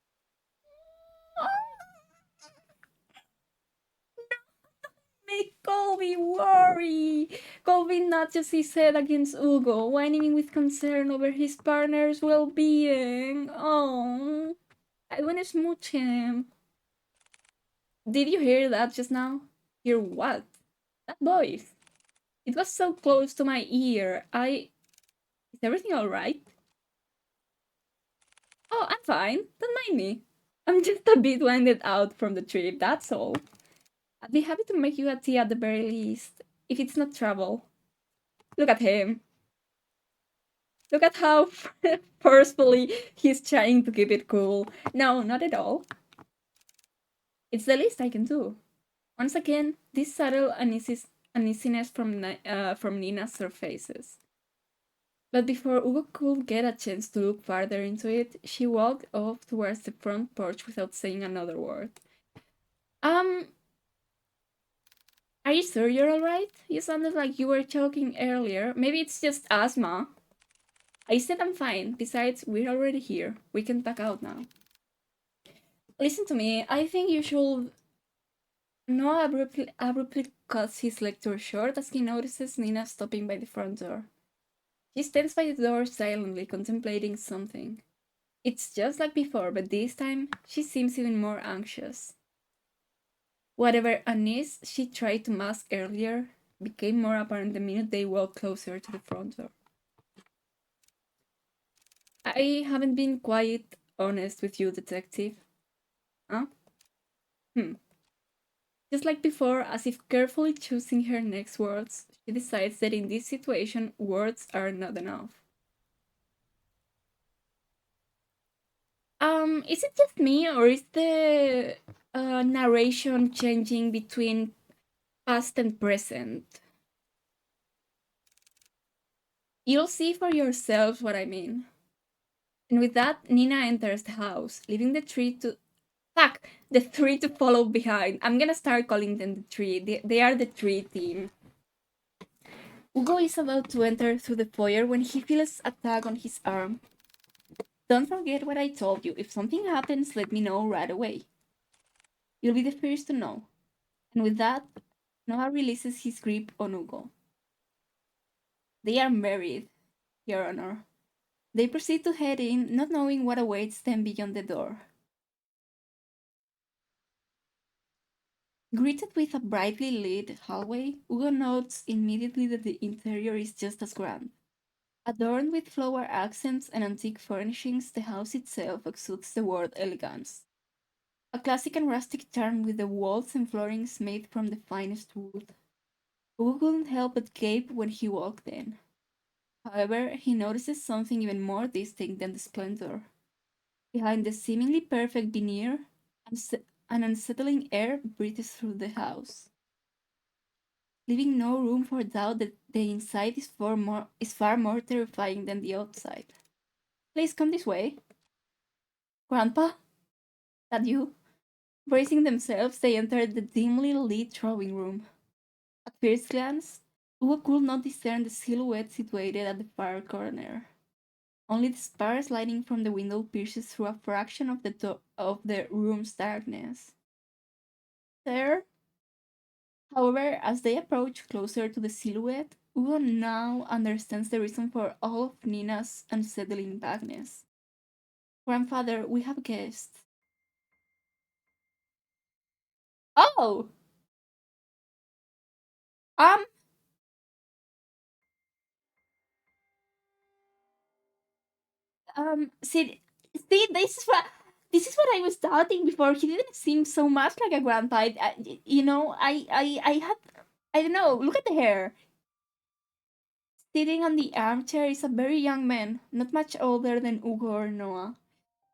Make Colby worry! Colby nudges his head against Hugo, whining with concern over his partner's well-being. Oh, I wanna smooch him. Did you hear that just now? Hear what? That voice. It was so close to my ear. Is everything alright? Oh, I'm fine. Don't mind me. I'm just a bit winded out from the trip, that's all. I'd be happy to make you a tea at the very least, if it's not trouble. Look at him. Look at how forcefully he's trying to keep it cool. No, not at all. It's the least I can do. Once again, this subtle uneasiness from Nina surfaces. But before Hugo could get a chance to look farther into it, she walked off towards the front porch without saying another word. Are you sure you're alright? You sounded like you were choking earlier. Maybe it's just asthma. I said I'm fine. Besides, we're already here. We can back out now. Listen to me. I think you should. Noah abruptly cuts his lecture short as he notices Nina stopping by the front door. She stands by the door silently, contemplating something. It's just like before, but this time she seems even more anxious. Whatever unease she tried to mask earlier became more apparent the minute they walked closer to the front door. I haven't been quite honest with you, detective. Huh? Hmm. Just like before, as if carefully choosing her next words, she decides that in this situation, words are not enough. Is it just me, or is the narration changing between past and present? You'll see for yourselves what I mean. And with that, Nina enters the house, leaving the tree to. Fuck! The three to follow behind. I'm gonna start calling them the tree. They are the tree team. Ugo is about to enter through the foyer when he feels a tug on his arm. Don't forget what I told you. If something happens, let me know right away. You'll be the first to know. And with that, Noah releases his grip on Ugo. They are married, Your Honor. They proceed to head in, not knowing what awaits them beyond the door. Greeted with a brightly lit hallway, Ugo notes immediately that the interior is just as grand. Adorned with flower accents and antique furnishings, the house itself exudes the word elegance. A classic and rustic charm with the walls and floorings made from the finest wood. Ugo couldn't help but gape when he walked in. However, he notices something even more distinct than the splendor. Behind the seemingly perfect veneer, an unsettling air breathes through the house, leaving no room for doubt that the inside is far more terrifying than the outside. Please come this way. Grandpa? That you? Bracing themselves, they entered the dimly lit drawing room. At first glance, Ugo could not discern the silhouette situated at the far corner. Only the sparse lighting from the window pierces through a fraction of the room's darkness. There, however, as they approach closer to the silhouette, Ugo now understands the reason for all of Nina's unsettling vagueness. Grandfather, we have guests. Oh! Um, see, this is what I was doubting before. He didn't seem so much like a grandpa. I don't know. Look at the hair. Sitting on the armchair is a very young man, not much older than Ugo or Noah.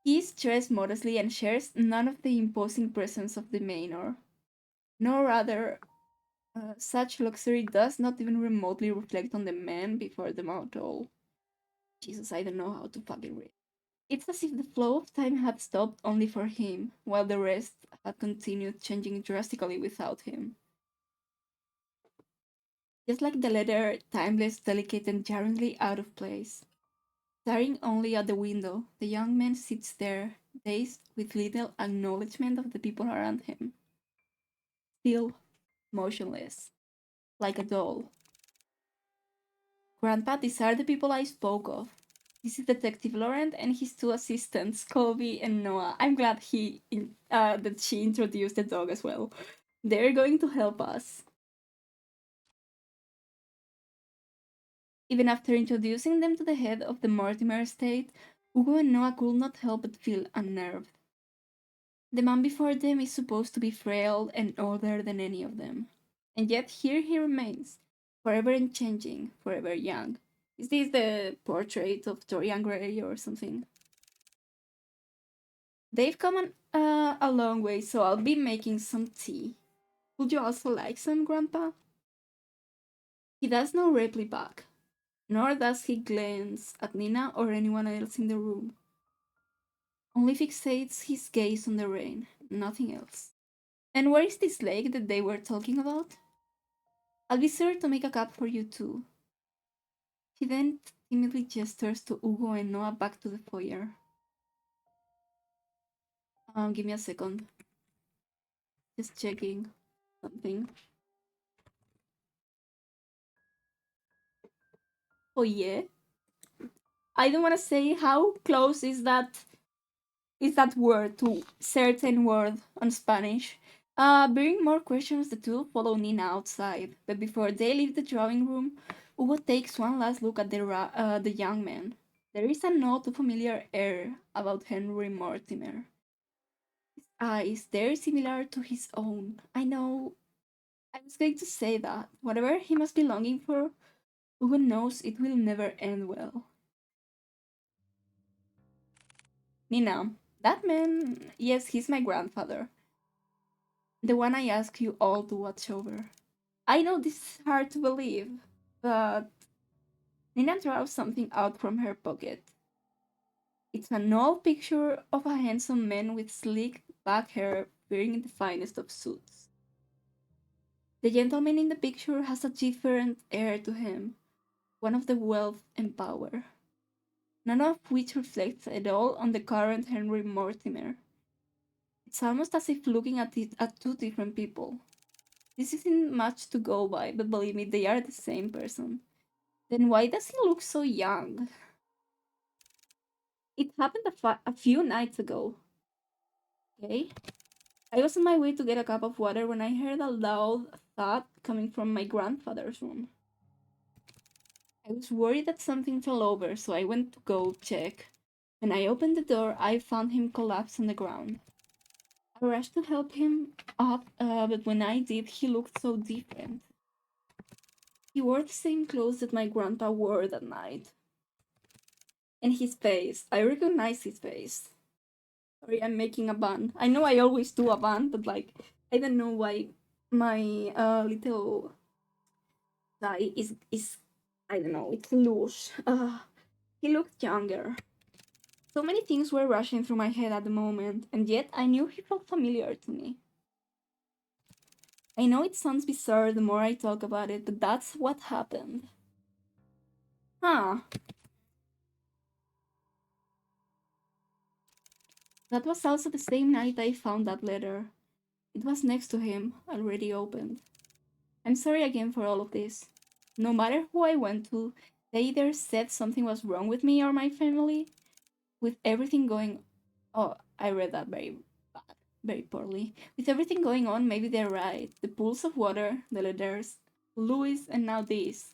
He is dressed modestly and shares none of the imposing presence of the manor. No, rather, such luxury does not even remotely reflect on the man before them at all. Jesus, I don't know how to fucking read. It's as if the flow of time had stopped only for him, while the rest had continued changing drastically without him. Just like the letter, timeless, delicate, and jarringly out of place. Staring only at the window, the young man sits there, dazed with little acknowledgement of the people around him. Still, motionless, like a doll. Grandpa, these are the people I spoke of. This is Detective Laurent and his two assistants, Colby and Noah. I'm glad that she introduced the dog as well. They're going to help us. Even after introducing them to the head of the Mortimer estate, Ugo and Noah could not help but feel unnerved. The man before them is supposed to be frail and older than any of them. And yet here he remains, forever unchanging, forever young. Is this the portrait of Dorian Gray or something? They've come a long way, so I'll be making some tea. Would you also like some, Grandpa? He does not reply back, nor does he glance at Nina or anyone else in the room. Only fixates his gaze on the rain, nothing else. And where is this lake that they were talking about? I'll be sure to make a cup for you too. He then timidly gestures to Ugo and Noah back to the foyer. Give me a second. Just checking something. Oh yeah. I don't want to say how close is that word to certain word on Spanish. Bearing more questions, the two follow Nina outside, but before they leave the drawing room, Hugo takes one last look at the young man. There is a note of familiar air about Henry Mortimer. His eyes, they're similar to his own. I know, I was going to say that. Whatever he must be longing for, Hugo knows it will never end well. Nina, that man, yes, he's my grandfather. The one I asked you all to watch over. I know this is hard to believe, but Nina draws something out from her pocket. It's an old picture of a handsome man with sleek back hair wearing the finest of suits. The gentleman in the picture has a different air to him, one of the wealth and power, none of which reflects at all on the current Henry Mortimer. It's almost as if looking at two different people. This isn't much to go by, but believe me, they are the same person. Then why does he look so young? It happened a few nights ago. Okay? I was on my way to get a cup of water when I heard a loud thud coming from my grandfather's room. I was worried that something fell over, so I went to go check. When I opened the door, I found him collapsed on the ground. I rushed to help him up, but when I did, he looked so different. He wore the same clothes that my grandpa wore that night. And his face, I recognize his face. Sorry, I'm making a bun. I know I always do a bun, but like, I don't know why my little guy is I don't know, it's loose. He looked younger. So many things were rushing through my head at the moment, and yet I knew he felt familiar to me. I know it sounds bizarre the more I talk about it, but that's what happened. Huh. That was also the same night I found that letter. It was next to him, already opened. I'm sorry again for all of this. No matter who I went to, they either said something was wrong with me or my family. With everything going, oh, I read that very bad, very poorly. With everything going on, maybe they're right. The pools of water, the letters, Louis, and now this.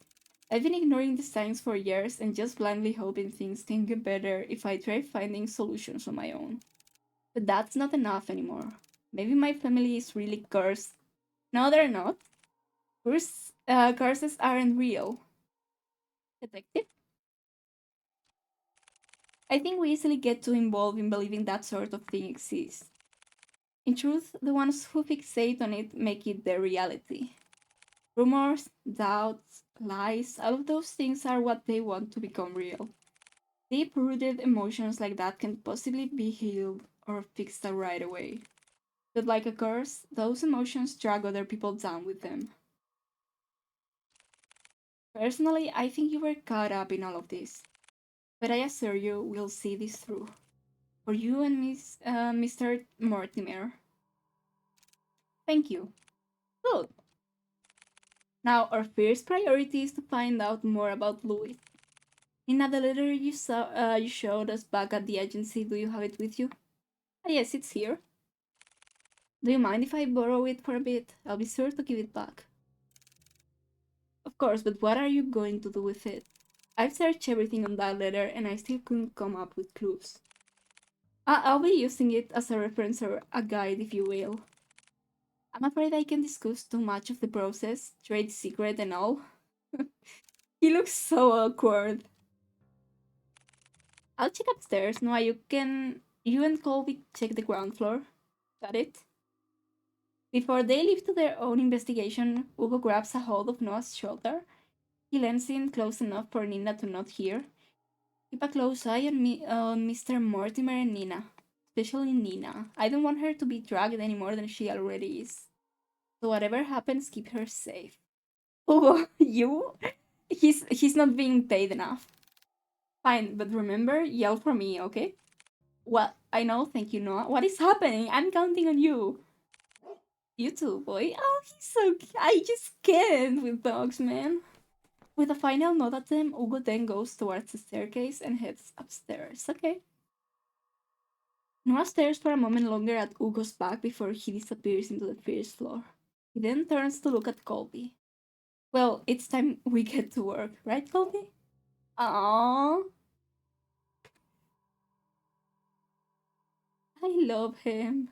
I've been ignoring the signs for years and just blindly hoping things can get better if I try finding solutions on my own. But that's not enough anymore. Maybe my family is really cursed. No, they're not. Curses aren't real. Detective? I think we easily get too involved in believing that sort of thing exists. In truth, the ones who fixate on it make it their reality. Rumors, doubts, lies, all of those things are what they want to become real. Deep rooted emotions like that can't possibly be healed or fixed right away. But like a curse, those emotions drag other people down with them. Personally, I think you were caught up in all of this. But I assure you, we'll see this through. For you and Mr. Mortimer. Thank you. Good. Now, our first priority is to find out more about Louis. In the letter you showed us back at the agency, do you have it with you? Ah, yes, it's here. Do you mind if I borrow it for a bit? I'll be sure to give it back. Of course, but what are you going to do with it? I've searched everything on that letter and I still couldn't come up with clues. I'll be using it as a reference or a guide, if you will. I'm afraid I can discuss too much of the process, trade secret and all. He looks so awkward. I'll check upstairs. Noah, you and Colby check the ground floor. Got it? Before they leave to their own investigation, Hugo grabs a hold of Noah's shoulder. He leans in close enough for Nina to not hear. Keep a close eye on Mr. Mortimer and Nina. Especially Nina. I don't want her to be dragged any more than she already is. So whatever happens, keep her safe. Hugo, you? He's not being paid enough. Fine, but remember, yell for me, okay? What? I know, thank you, Noah. What is happening? I'm counting on you. You too, boy. Oh, he's so I just can't with dogs, man. With a final nod at them, Ugo then goes towards the staircase and heads upstairs. Okay. Noah stares for a moment longer at Ugo's back before he disappears into the first floor. He then turns to look at Colby. Well, it's time we get to work, right, Colby? Aww. I love him.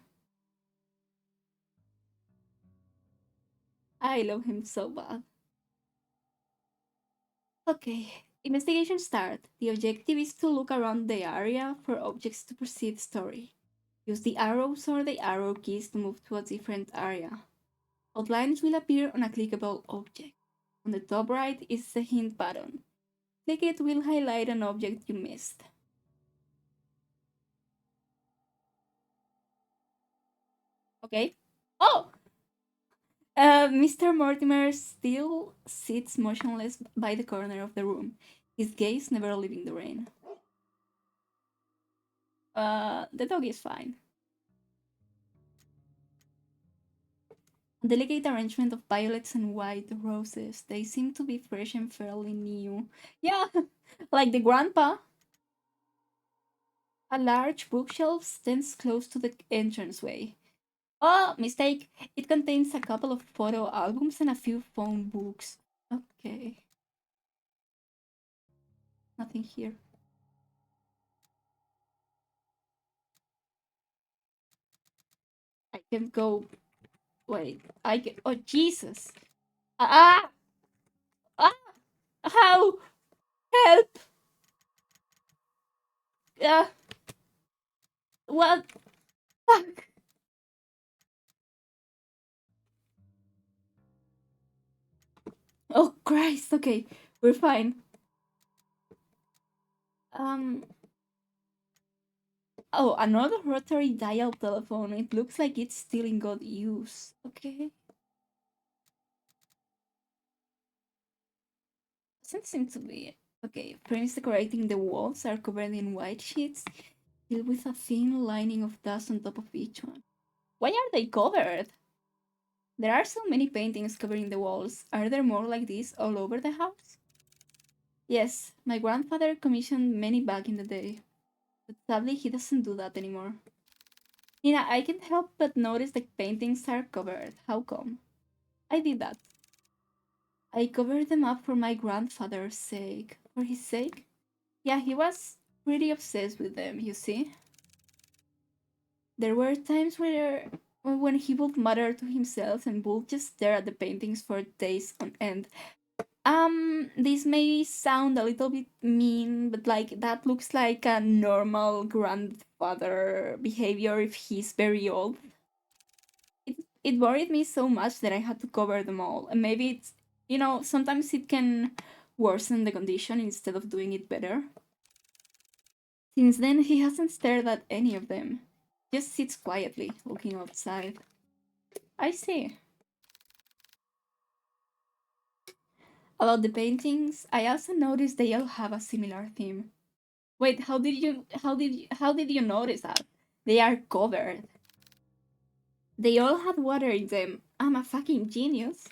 I love him so bad. Okay, investigation start. The objective is to look around the area for objects to proceed story. Use the arrows or the arrow keys to move to a different area. Outlines will appear on a clickable object. On the top right is the hint button. Click it will highlight an object you missed. Okay. Oh! Mr. Mortimer still sits motionless by the corner of the room, his gaze never leaving the rain. The dog is fine. A delicate arrangement of violets and white roses. They seem to be fresh and fairly new. Yeah, like the grandpa. A large bookshelf stands close to the entranceway. Oh, mistake. It contains a couple of photo albums and a few phone books. Okay. Nothing here. I can go. Wait. I can. Oh, Jesus. Ah! Ah! How? Help! Ah! What? Fuck! Oh, Christ. Okay. We're fine. Um. Oh, another rotary dial telephone. It looks like it's still in good use. Okay. Doesn't seem to be. Okay, frames decorating the walls are covered in white sheets, filled with a thin lining of dust on top of each one. Why are they covered? There are so many paintings covering the walls. Are there more like this all over the house? Yes, my grandfather commissioned many back in the day, but sadly he doesn't do that anymore. Nina, I can't help but notice the paintings are covered. How come? I did that. I covered them up for my grandfather's sake. For his sake? Yeah, he was pretty obsessed with them, you see. There were times where when he would mutter to himself and would just stare at the paintings for days on end. This may sound a little bit mean, but like that looks like a normal grandfather behavior if he's very old. It worried me so much that I had to cover them all. And maybe it's, sometimes it can worsen the condition instead of doing it better. Since then, he hasn't stared at any of them. Just sits quietly, looking outside. I see. About the paintings, I also noticed they all have a similar theme. Wait, how did you notice that? They are covered. They all had water in them. I'm a fucking genius.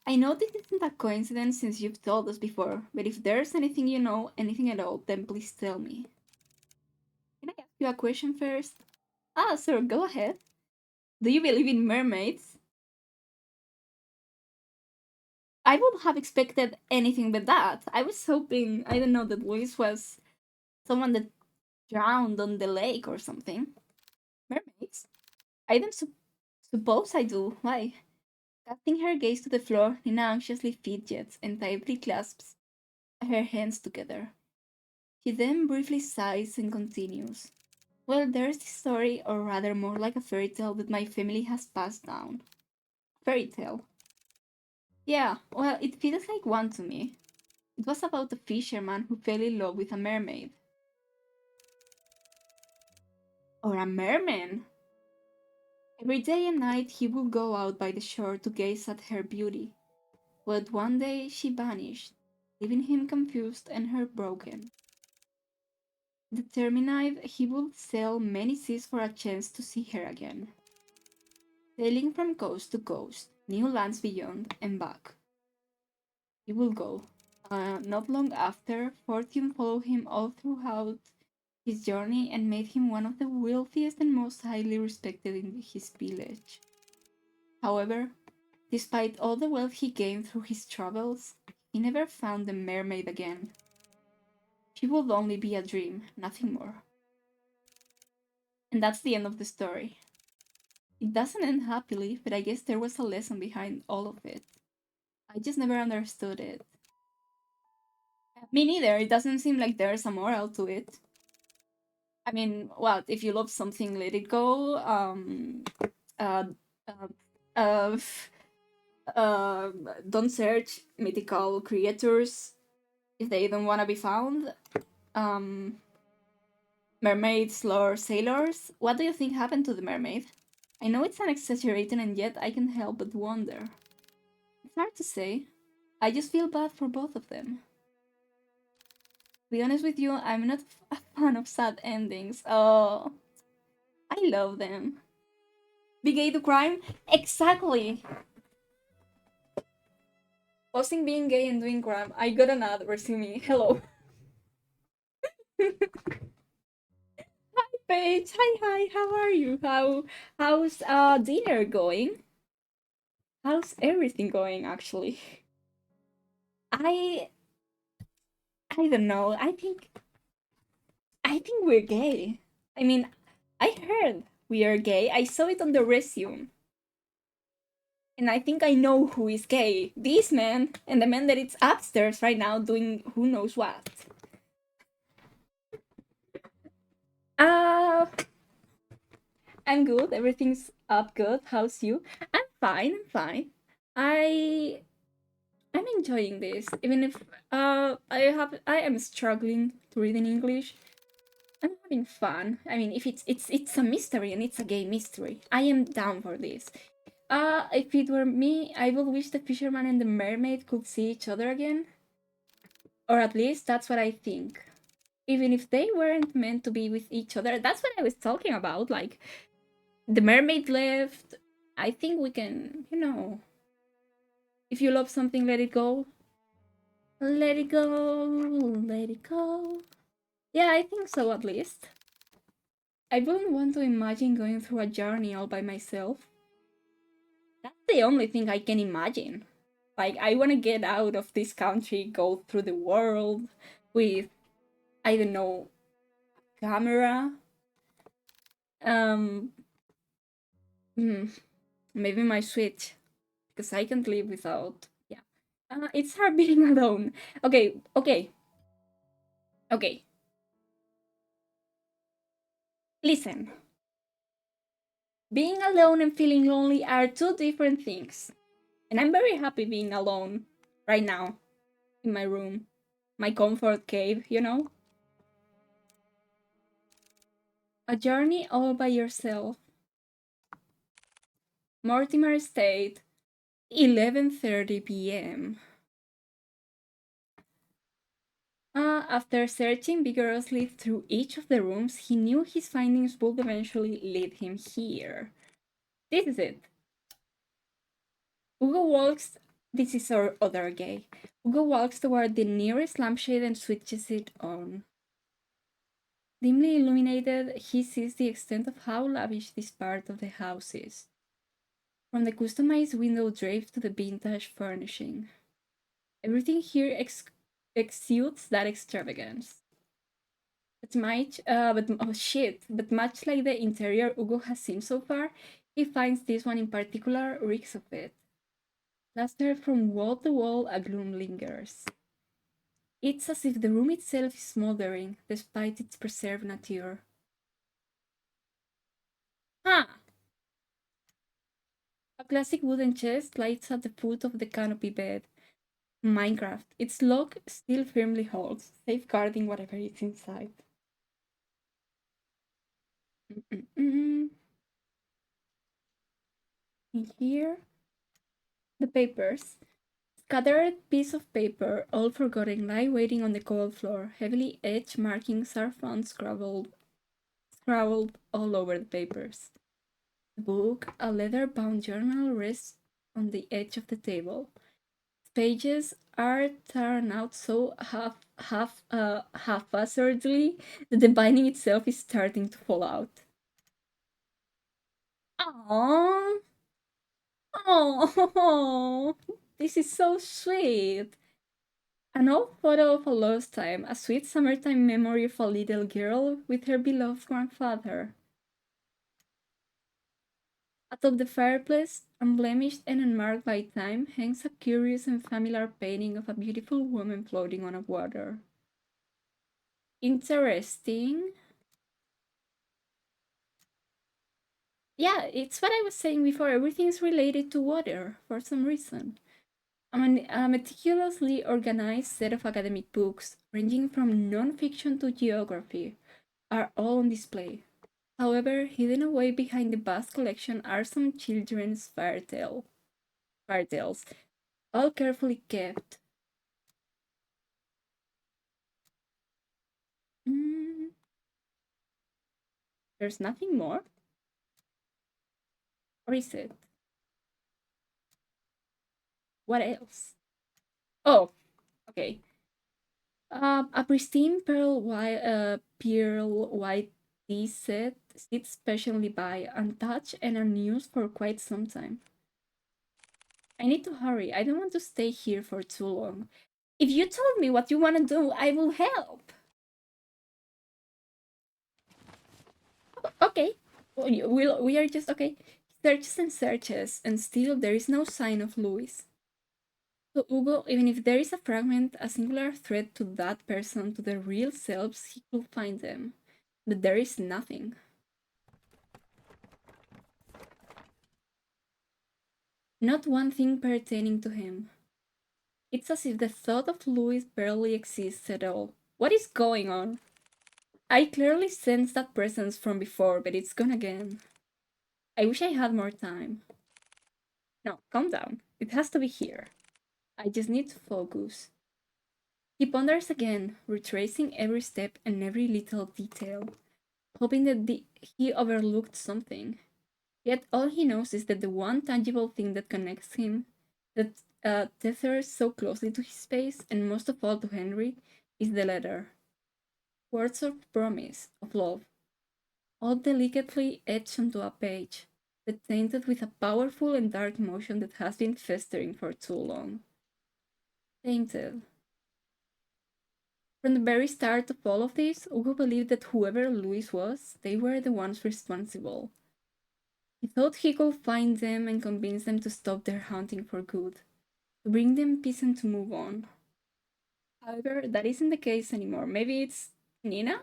I know this isn't a coincidence since you've told us before, but if there's anything you know, anything at all, then please tell me. Can I ask you a question first? Ah, sir, go ahead. Do you believe in mermaids? I would have expected anything but that. I was hoping, I don't know, that Luis was someone that drowned on the lake or something. Mermaids? I don't suppose I do. Why? Casting her gaze to the floor, Nina anxiously fidgets and tightly clasps her hands together. She then briefly sighs and continues. Well, there's this story, or rather more like a fairy tale that my family has passed down. Fairy tale. Yeah, well, it feels like one to me. It was about a fisherman who fell in love with a mermaid. Or a merman! Every day and night he would go out by the shore to gaze at her beauty. But one day she vanished, leaving him confused and heartbroken. Determined, he would sail many seas for a chance to see her again. Sailing from coast to coast, new lands beyond, and back. He will go. Not long after, fortune followed him all throughout his journey and made him one of the wealthiest and most highly respected in his village. However, despite all the wealth he gained through his travels, he never found the mermaid again. She would only be a dream, nothing more. And that's the end of the story. It doesn't end happily, but I guess there was a lesson behind all of it. I just never understood it. Me neither. It doesn't seem like there's a moral to it. I mean, what if you love something, let it go. Uh, uh, uh, uh, don't search mythical creatures if they don't want to be found. Um, mermaids lure sailors. What do you think happened to the mermaid? I know it's an exaggeration, and yet I can't help but wonder. It's hard to say. I just feel bad for both of them. To be honest with you, I'm not a fan of sad endings. Oh, I love them. Be gay to crime? Exactly! Posting being gay and doing crime. I got an ad, resume. Hello. Hi, Paige. Hi. How are you? How's dinner going? How's everything going, actually? I I don't know. I think we're gay. I mean, I heard we are gay. I saw it on the resume. And I think I know who is gay. This man and the man that is upstairs right now doing who knows what. Uh, I'm good. Everything's up good. How's you? I'm fine. I I'm enjoying this. Even if I am struggling to read in English. I'm having fun. I mean, if it's a mystery and it's a gay mystery, I am down for this. If it were me, I would wish the fisherman and the mermaid could see each other again. Or at least that's what I think. Even if they weren't meant to be with each other, that's what I was talking about. Like, the mermaid left. I think we can, if you love something, let it go. Let it go, let it go. Yeah, I think so at least. I wouldn't want to imagine going through a journey all by myself. That's the only thing I can imagine. Like, I want to get out of this country, go through the world with, I don't know, camera. Um, hmm, maybe my Switch, because I can't live without. Yeah. It's hard being alone. Okay. Listen, being alone and feeling lonely are two different things. And I'm very happy being alone right now in my room, my comfort cave. A journey all by yourself. Mortimer Estate, 11:30 p.m. After searching vigorously through each of the rooms, he knew his findings would eventually lead him here. This is it. Ugo walks. This is our other gay. Ugo walks toward the nearest lampshade and switches it on. Dimly illuminated, he sees the extent of how lavish this part of the house is. From the customized window drapes to the vintage furnishing. Everything here exudes that extravagance. But much like the interior Ugo has seen so far, he finds this one in particular reeks of it. Plastered from wall to wall, a gloom lingers. It's as if the room itself is smoldering, despite its preserved nature. Huh! A classic wooden chest lies at the foot of the canopy bed. Minecraft. Its lock still firmly holds, safeguarding whatever is inside. Mm-mm-mm. In here, the papers. Scattered piece of paper, all forgotten, lie waiting on the cold floor. Heavily edged markings are found scrawled all over the papers. The book, a leather-bound journal, rests on the edge of the table. Pages are torn out so haphazardly that the binding itself is starting to fall out. Aww. Oh, this is so sweet. An old photo of a lost time, a sweet summertime memory of a little girl with her beloved grandfather. Atop the fireplace, unblemished and unmarked by time, hangs a curious and familiar painting of a beautiful woman floating on a water. Interesting. Yeah, it's what I was saying before. Everything's related to water for some reason. A meticulously organized set of academic books, ranging from non-fiction to geography, are all on display. However, hidden away behind the vast collection are some children's fairy tales, all carefully kept. Mm, there's nothing more? Or is it? What else? Oh, okay. A pristine pearl white tea set sits patiently by, untouched and unused for quite some time. I need to hurry. I don't want to stay here for too long. If you told me what you want to do, I will help. Okay. We are just okay. Searches and searches, and still there is no sign of Louis. So Hugo, even if there is a fragment, a singular thread to that person, to their real selves, he could find them. But there is nothing. Not one thing pertaining to him. It's as if the thought of Louis barely exists at all. What is going on? I clearly sense that presence from before, but it's gone again. I wish I had more time. No, calm down. It has to be here. I just need to focus. He ponders again, retracing every step and every little detail, hoping that he overlooked something. Yet all he knows is that the one tangible thing that connects him, that tethers so closely to his face, and most of all to Henry, is the letter. Words of promise, of love, all delicately etched onto a page, but tainted with a powerful and dark emotion that has been festering for too long. Tainted. From the very start of all of this, Hugo believed that whoever Louis was, they were the ones responsible. He thought he could find them and convince them to stop their hunting for good, to bring them peace and to move on. However, that isn't the case anymore. Maybe it's Nina?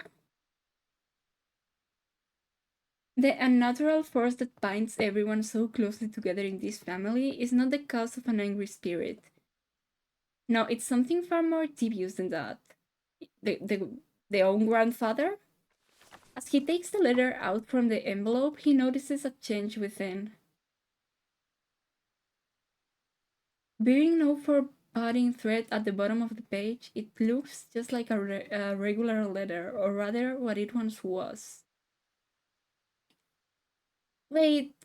The unnatural force that binds everyone so closely together in this family is not the cause of an angry spirit. No, it's something far more devious than that. The own grandfather? As he takes the letter out from the envelope, he notices a change within. Bearing no foreboding thread at the bottom of the page, it looks just like a regular letter, or rather what it once was. Wait,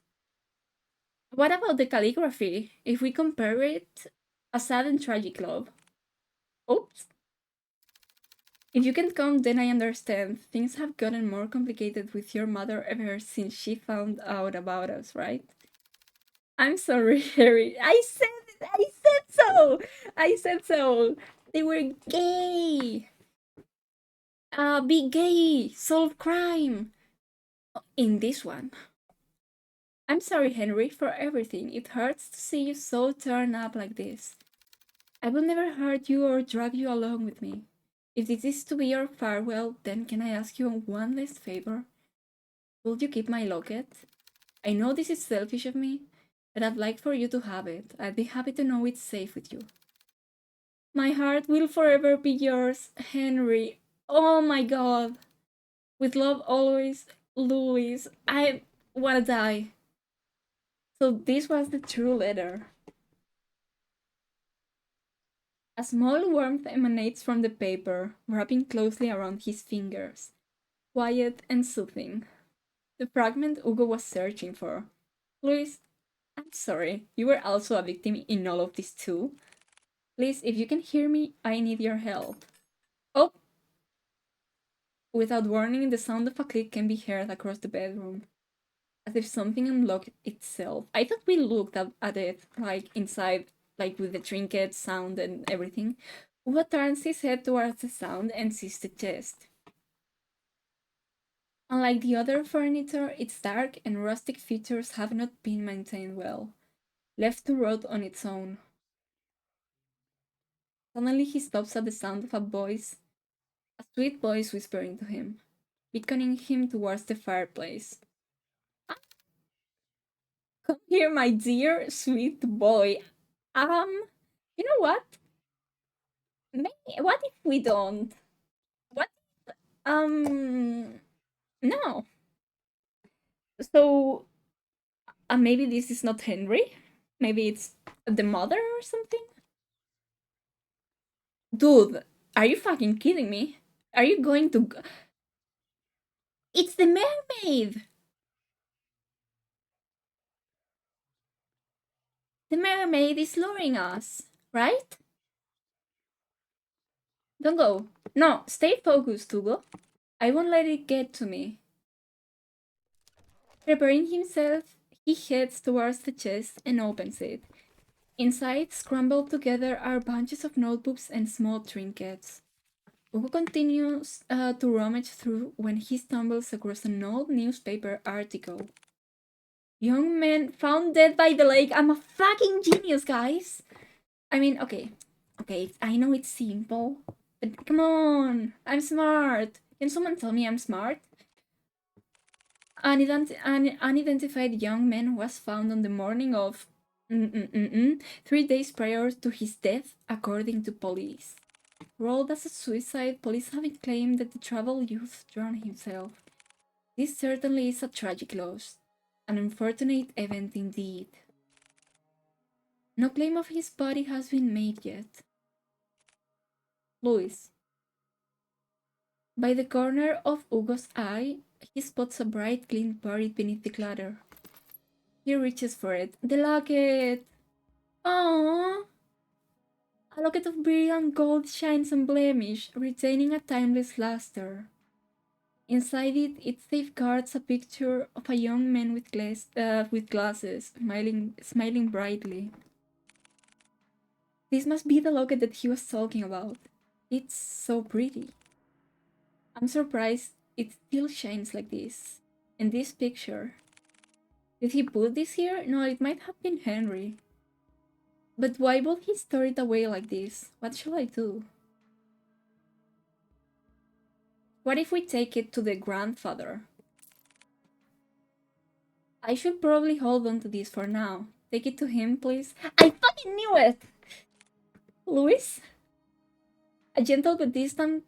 what about the calligraphy? If we compare it, a sad and tragic love. Oops. If you can come, then I understand. Things have gotten more complicated with your mother ever since she found out about us, right? I'm sorry, Harry. I said it! I said so! I said so! They were gay! Be gay! Solve crime! In this one. I'm sorry, Henry, for everything. It hurts to see you so turned up like this. I will never hurt you or drag you along with me. If this is to be your farewell, then can I ask you one last favor? Will you keep my locket? I know this is selfish of me, but I'd like for you to have it. I'd be happy to know it's safe with you. My heart will forever be yours, Henry. Oh my god. With love always, Louis. I wanna die. So this was the true letter. A small warmth emanates from the paper, wrapping closely around his fingers, quiet and soothing. The fragment Hugo was searching for. Luis, I'm sorry, you were also a victim in all of this too. Please, if you can hear me, I need your help. Oh! Without warning, the sound of a click can be heard across the bedroom, as if something unlocked itself. I thought we looked at it, like inside, like with the trinket sound and everything. Ugo turns his head towards the sound and sees the chest. Unlike the other furniture, its dark and rustic features have not been maintained well, left to rot on its own. Suddenly he stops at the sound of a sweet voice whispering to him, beckoning him towards the fireplace. Come here, my dear, sweet boy. You know what? What if we don't? What? No. So, maybe this is not Henry. Maybe it's the mother or something. Dude, are you fucking kidding me? Are you going to? It's the mermaid. The mermaid is luring us, right? Don't go. No, stay focused, Hugo. I won't let it get to me. Preparing himself, he heads towards the chest and opens it. Inside, scrambled together, are bunches of notebooks and small trinkets. Hugo continues to rummage through when he stumbles across an old newspaper article. Young man found dead by the lake. I'm a fucking genius, guys. I mean, okay, I know it's simple, but come on, I'm smart. Can someone tell me I'm smart? An unidentified young man was found on the morning of 3 days prior to his death, according to police. Rolled as a suicide, police have claimed that the travel youth drowned himself. This certainly is a tragic loss. An unfortunate event indeed. No claim of his body has been made yet. Louis. By the corner of Hugo's eye, he spots a bright glint buried beneath the clutter. He reaches for it. The locket! Aww! A locket of brilliant gold shines unblemished, retaining a timeless luster. Inside it, it safeguards a picture of a young man with glasses, smiling brightly. This must be the locket that he was talking about. It's so pretty. I'm surprised it still shines like this. And this picture. Did he put this here? No, it might have been Henry. But why would he store it away like this? What should I do? What if we take it to the grandfather? I should probably hold on to this for now. Take it to him, please. I fucking knew it! Louis? A gentle but distant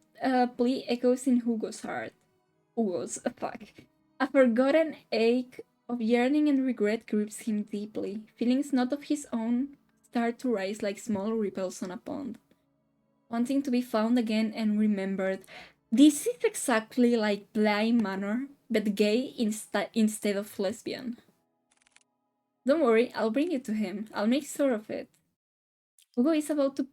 plea echoes in Hugo's heart. Fuck. A forgotten ache of yearning and regret grips him deeply. Feelings not of his own start to rise like small ripples on a pond. Wanting to be found again and remembered. This is exactly like Bly Manor, but gay instead of lesbian. Don't worry, I'll bring it to him. I'll make sure of it. Hugo is about to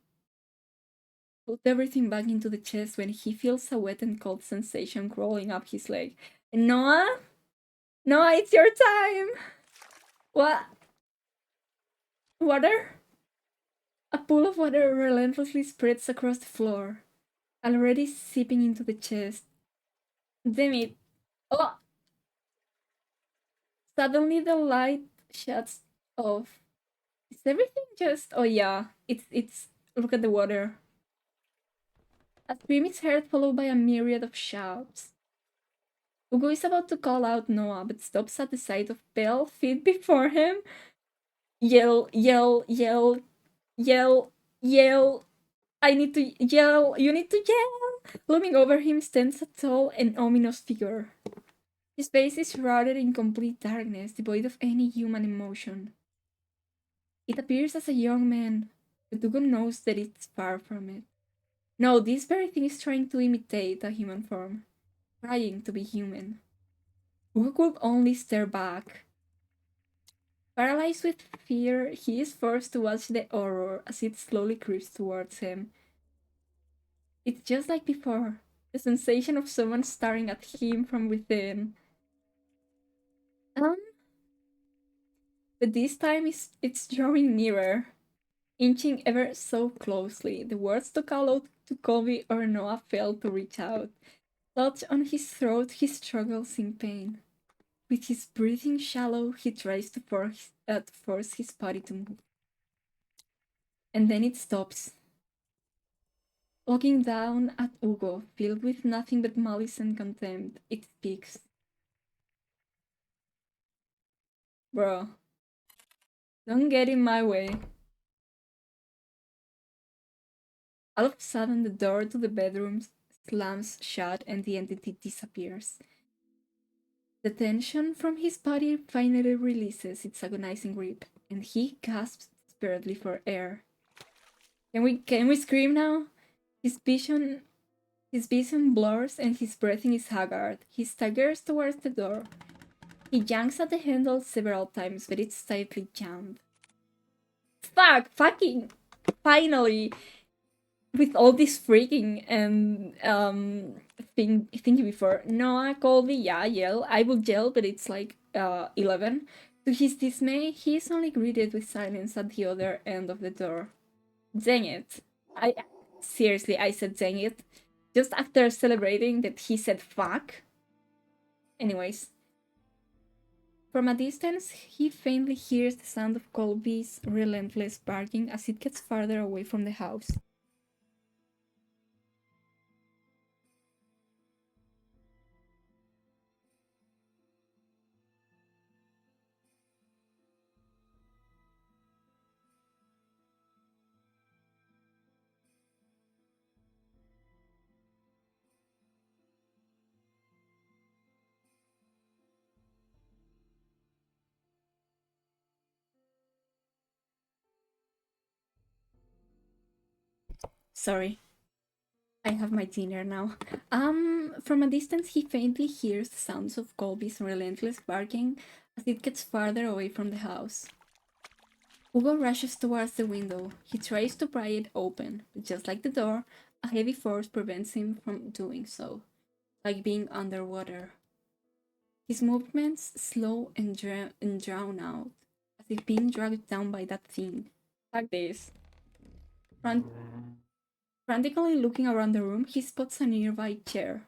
put everything back into the chest when he feels a wet and cold sensation crawling up his leg. Noah? Noah, it's your time! What? Water? A pool of water relentlessly spreads across the floor, already seeping into the chest. Damn it. Oh! Suddenly the light shuts off. Is everything just... Oh yeah, it's... Look at the water. A scream is heard followed by a myriad of shouts. Hugo is about to call out Noah, but stops at the sight of pale feet before him. Yell, yell, yell, yell, yell. I need to yell. You need to yell. Looming over him stands a tall and ominous figure. His face is shrouded in complete darkness, devoid of any human emotion. It appears as a young man, but Hugo knows that it's far from it. No, this very thing is trying to imitate a human form, trying to be human. Hugo could only stare back. Paralyzed with fear, he is forced to watch the horror as it slowly creeps towards him. It's just like before, the sensation of someone staring at him from within. Um, but this time it's drawing nearer, inching ever so closely. The words to call out to Colby or Noah fail to reach out. Clutched on his throat, he struggles in pain. With his breathing shallow, he tries to force his body to move. And then it stops. Looking down at Hugo, filled with nothing but malice and contempt, it speaks. Bro, don't get in my way. All of a sudden, the door to the bedroom slams shut and the entity disappears. The tension from his body finally releases its agonizing grip, and he gasps desperately for air. Can we scream now? His vision blurs and his breathing is haggard. He staggers towards the door. He yanks at the handle several times, but it's tightly jammed. Fucking finally! With all this freaking and thinking before, Noah called me, yeah, yell. I will yell, but it's like 11. To his dismay, he is only greeted with silence at the other end of the door. Dang it. I seriously, I said dang it. Just after celebrating that he said fuck. Anyways. From a distance, he faintly hears the sound of Colby's relentless barking as it gets farther away from the house. Sorry. I have my dinner now. From a distance, he faintly hears the sounds of Colby's relentless barking as it gets farther away from the house. Hugo rushes towards the window. He tries to pry it open, but just like the door, a heavy force prevents him from doing so, like being underwater. His movements slow and drown out, as if being dragged down by that thing. Like this. Frantically looking around the room, he spots a nearby chair.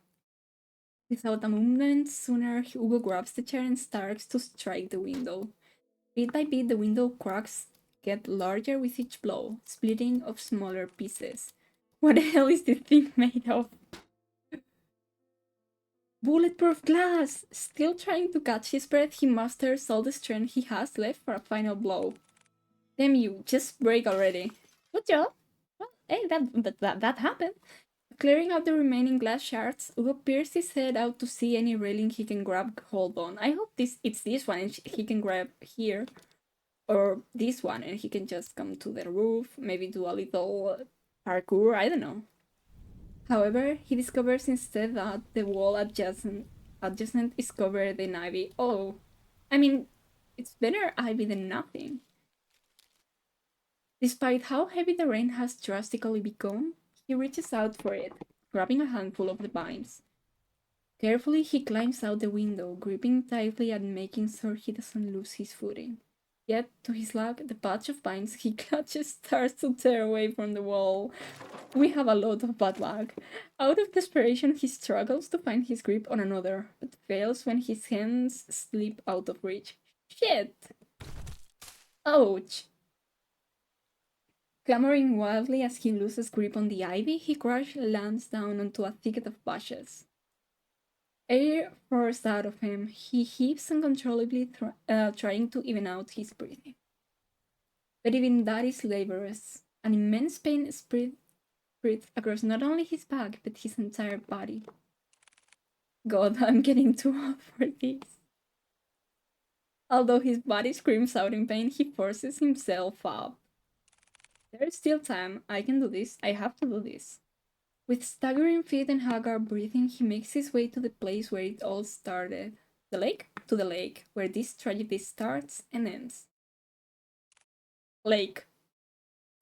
Without a moment sooner, Hugo grabs the chair and starts to strike the window. Bit by bit, the window cracks get larger with each blow, splitting of smaller pieces. What the hell is this thing made of? Bulletproof glass! Still trying to catch his breath, he musters all the strength he has left for a final blow. Damn you, just break already. Good job! Well, hey, that happened. Clearing out the remaining glass shards, Hugo peers his head out to see any railing he can grab hold on. I hope it's this one and he can grab here. Or this one and he can just come to the roof, maybe do a little parkour, I don't know. However, he discovers instead that the wall adjacent is covered in ivy. Oh, I mean, it's better ivy than nothing. Despite how heavy the rain has drastically become, he reaches out for it, grabbing a handful of the vines. Carefully, he climbs out the window, gripping tightly and making sure he doesn't lose his footing. Yet, to his luck, the patch of vines he clutches starts to tear away from the wall. We have a lot of bad luck. Out of desperation, he struggles to find his grip on another, but fails when his hands slip out of reach. Shit! Ouch! Clamoring wildly as he loses grip on the ivy, he crash lands down onto a thicket of bushes. Air pours out of him. He heaves uncontrollably, trying to even out his breathing. But even that is laborious. An immense pain spreads across not only his back, but his entire body. God, I'm getting too old for this. Although his body screams out in pain, he forces himself up. There's still time. I can do this. I have to do this. With staggering feet and haggard breathing, he makes his way to the place where it all started. The lake? To the lake, where this tragedy starts and ends. Lake.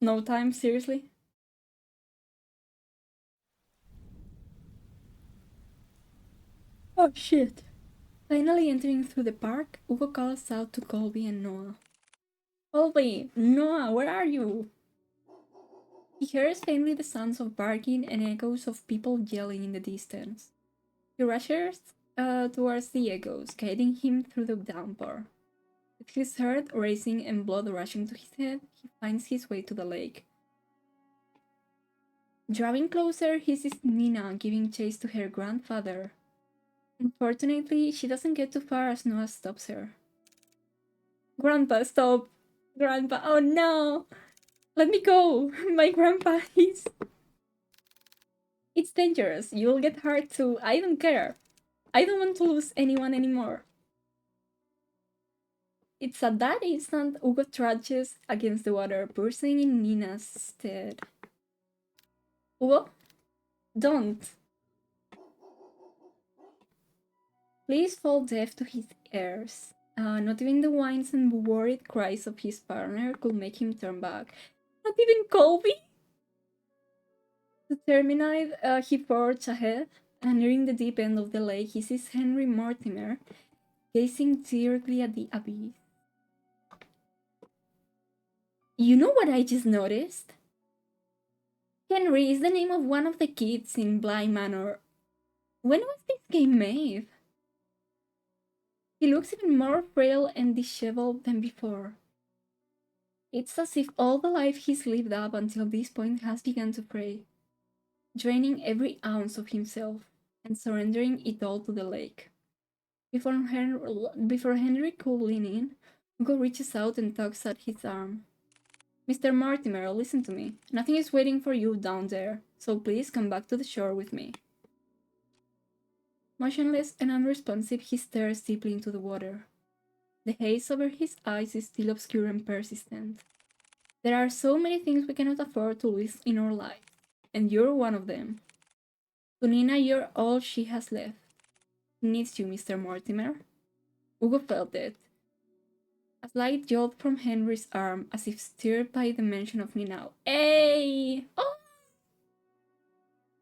No time, seriously? Oh shit. Finally entering through the park, Hugo calls out to Colby and Noah. Colby! Noah, where are you? He hears faintly the sounds of barking and echoes of people yelling in the distance. He rushes towards the echoes, guiding him through the downpour. With his heart racing and blood rushing to his head, he finds his way to the lake. Drawing closer, he sees Nina giving chase to her grandfather. Unfortunately, she doesn't get too far as Noah stops her. Grandpa, stop! Grandpa, oh no! Let me go! My grandpa is... It's dangerous. You'll get hurt too. I don't care. I don't want to lose anyone anymore. It's at that instant Hugo trudges against the water, bursting in Nina's stead. Hugo? Don't! Please fall deaf to his ears. Not even the whines and worried cries of his partner could make him turn back. Not even Colby? Determined, he forged ahead, and nearing the deep end of the lake, he sees Henry Mortimer gazing directly at the abyss. You know what I just noticed? Henry is the name of one of the kids in Bly Manor. When was this game made? He looks even more frail and disheveled than before. It's as if all the life he's lived up until this point has begun to fray, draining every ounce of himself and surrendering it all to the lake. Before Henry could lean in, Hugo reaches out and tugs at his arm. Mr. Mortimer, listen to me. Nothing is waiting for you down there, so please come back to the shore with me. Motionless and unresponsive, he stares deeply into the water. The haze over his eyes is still obscure and persistent. There are so many things we cannot afford to lose in our lives, and you're one of them. To Nina, you're all she has left. She needs you, Mr. Mortimer. Hugo felt it. A slight jolt from Henry's arm, as if stirred by the mention of Nina. Hey! Oh!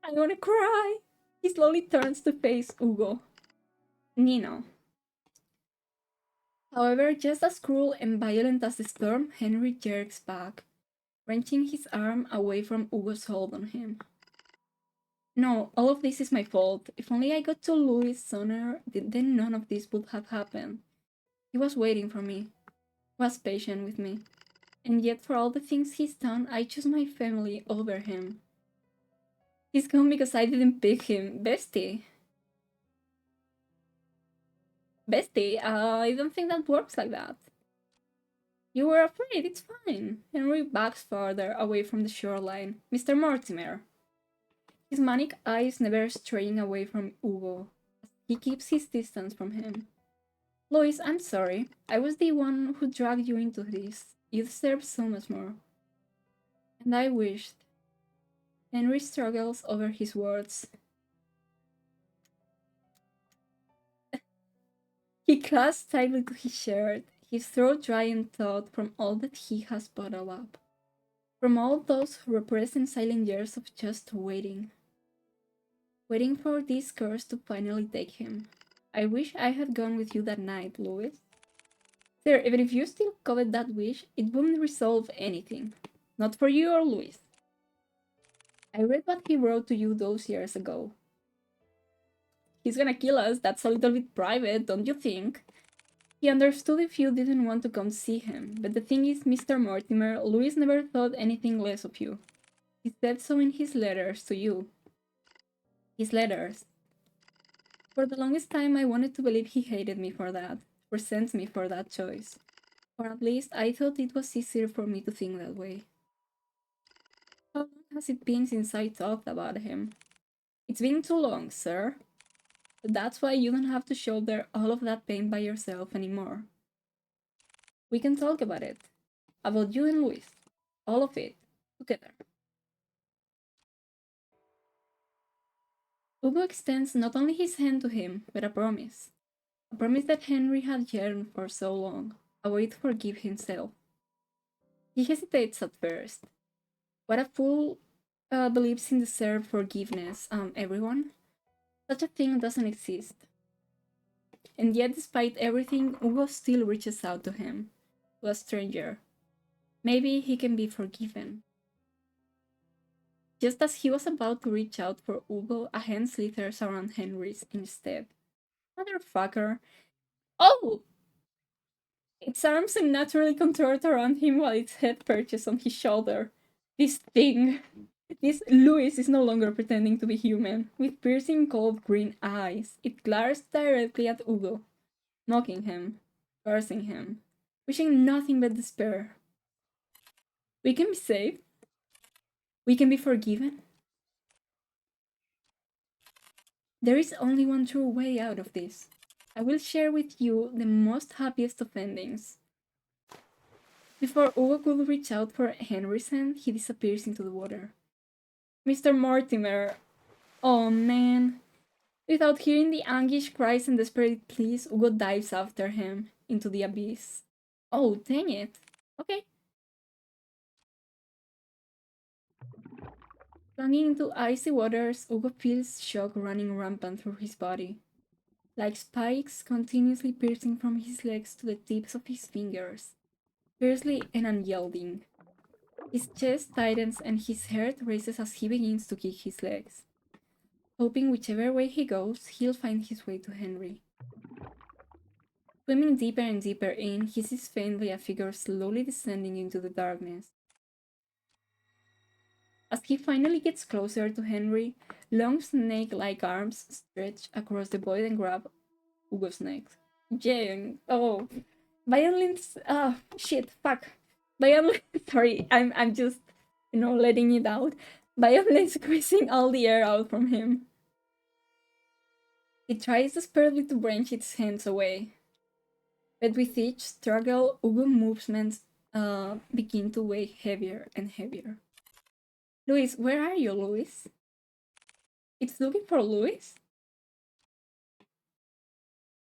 I wanna cry! He slowly turns to face Hugo. Nina. However, just as cruel and violent as the storm, Henry jerks back, wrenching his arm away from Hugo's hold on him. No, all of this is my fault. If only I got to Louis sooner, then none of this would have happened. He was waiting for me, was patient with me, and yet for all the things he's done, I choose my family over him. He's gone because I didn't pick him. Bestie. Bestie, I don't think that works like that. You were afraid, it's fine. Henry backs farther away from the shoreline. Mr. Mortimer. His manic eyes never straying away from Hugo, as he keeps his distance from him. Lois, I'm sorry. I was the one who dragged you into this. You deserve so much more. And I wished. Henry struggles over his words. He clasps tightly to his shirt, his throat dry and taut from all that he has bottled up. From all those who represent silent years of just waiting. Waiting for this curse to finally take him. I wish I had gone with you that night, Louis. Sir, even if you still covet that wish, it wouldn't resolve anything. Not for you or Louis. I read what he wrote to you those years ago. He's gonna kill us, that's a little bit private, don't you think? He understood if you didn't want to come see him, but the thing is, Mr. Mortimer, Louis never thought anything less of you. He said so in his letters to you. His letters. For the longest time, I wanted to believe he hated me for that, resents me for that choice. Or at least, I thought it was easier for me to think that way. How long has it been since I talked about him? It's been too long, sir. But that's why you don't have to shoulder all of that pain by yourself anymore. We can talk about it. About you and Louis. All of it. together. Hugo extends not only his hand to him, but a promise. A promise that Henry had yearned for so long, a way to forgive himself. He hesitates at first. What a fool believes in deserved forgiveness, everyone. Such a thing doesn't exist. And yet, despite everything, Hugo still reaches out to him, to a stranger. Maybe he can be forgiven. Just as he was about to reach out for Hugo, a hand slithers around Henry's instead. Motherfucker. Oh! Its arms unnaturally contort around him while its head perches on his shoulder. This thing. This Louis is no longer pretending to be human. With piercing cold green eyes, it glares directly at Hugo, mocking him, cursing him, wishing nothing but despair. We can be saved. We can be forgiven. There is only one true way out of this. I will share with you the most happiest of endings. Before Hugo could reach out for Henry's hand, he disappears into the water. Mr. Mortimer! Oh man! Without hearing the anguished cries and desperate pleas, Hugo dives after him into the abyss. Oh, dang it. Okay. Plunging into icy waters, Hugo feels shock running rampant through his body, like spikes continuously piercing from his legs to the tips of his fingers, fiercely and unyielding. His chest tightens and his heart races as he begins to kick his legs, hoping whichever way he goes, he'll find his way to Henry. Swimming deeper and deeper in, he sees faintly a figure slowly descending into the darkness. As he finally gets closer to Henry, long snake-like arms stretch across the void and grab Hugo's neck. Jane, oh, violence, shit, fuck. Violence, sorry, I'm just, letting it out. Violence squeezing all the air out from him. He tries desperately to wrench its hands away, but with each struggle, Hugo's movements begin to weigh heavier and heavier. Louis, where are you, Louis? It's looking for Louis?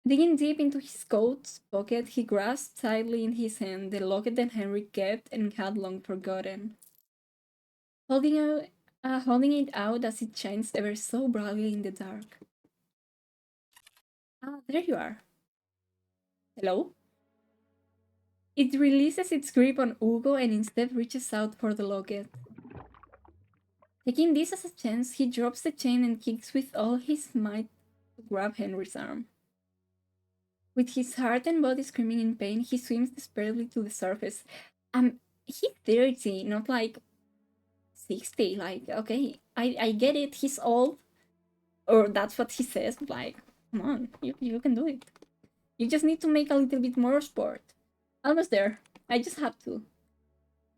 Digging deep into his coat pocket, he grasped tightly in his hand the locket that Henry kept and had long forgotten. Holding it out as it shines ever so brightly in the dark. Ah, there you are. Hello? It releases its grip on Hugo and instead reaches out for the locket. Taking this as a chance, he drops the chain and kicks with all his might to grab Henry's arm. With his heart and body screaming in pain, he swims desperately to the surface. He's 30, not like 60. Like, okay, I get it, he's old. Or that's what he says, like, come on, you can do it. You just need to make a little bit more sport. Almost there. I just have to.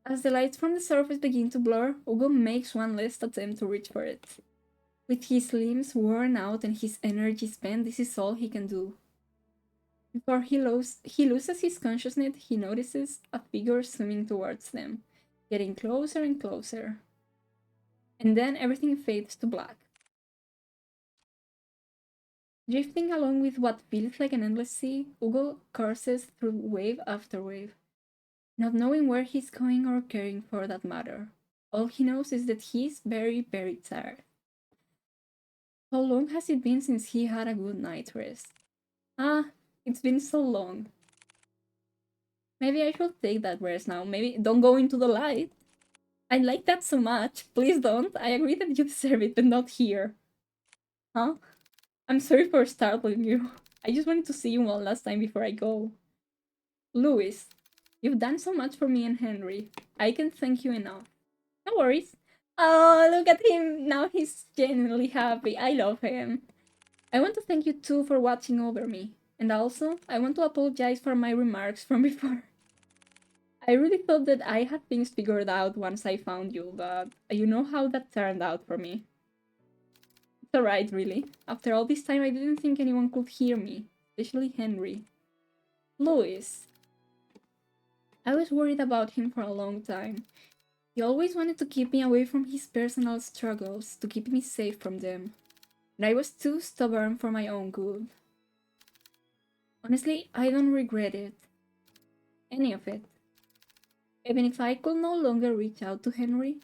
As the lights from the surface begin to blur, Hugo makes one last attempt to reach for it. With his limbs worn out and his energy spent, this is all he can do. Before he loses his consciousness, he notices a figure swimming towards them, getting closer and closer. And then everything fades to black. Drifting along with what feels like an endless sea, Hugo courses through wave after wave, not knowing where he's going or caring for that matter. All he knows is that he's very, very tired. How long has it been since he had a good night's rest? Ah, it's been so long. Maybe I should take that rest now. Maybe don't go into the light. I like that so much. Please don't. I agree that you deserve it, but not here. Huh? I'm sorry for startling you. I just wanted to see you one last time before I go. Louis, you've done so much for me and Henry. I can't thank you enough. No worries. Oh, look at him. Now he's genuinely happy. I love him. I want to thank you too for watching over me. And also, I want to apologize for my remarks from before. I really thought that I had things figured out once I found you, but you know how that turned out for me. It's alright, really. After all this time, I didn't think anyone could hear me, especially Henry. Louis. I was worried about him for a long time. He always wanted to keep me away from his personal struggles, to keep me safe from them. And I was too stubborn for my own good. Honestly, I don't regret it. Any of it. Even if I could no longer reach out to Henry,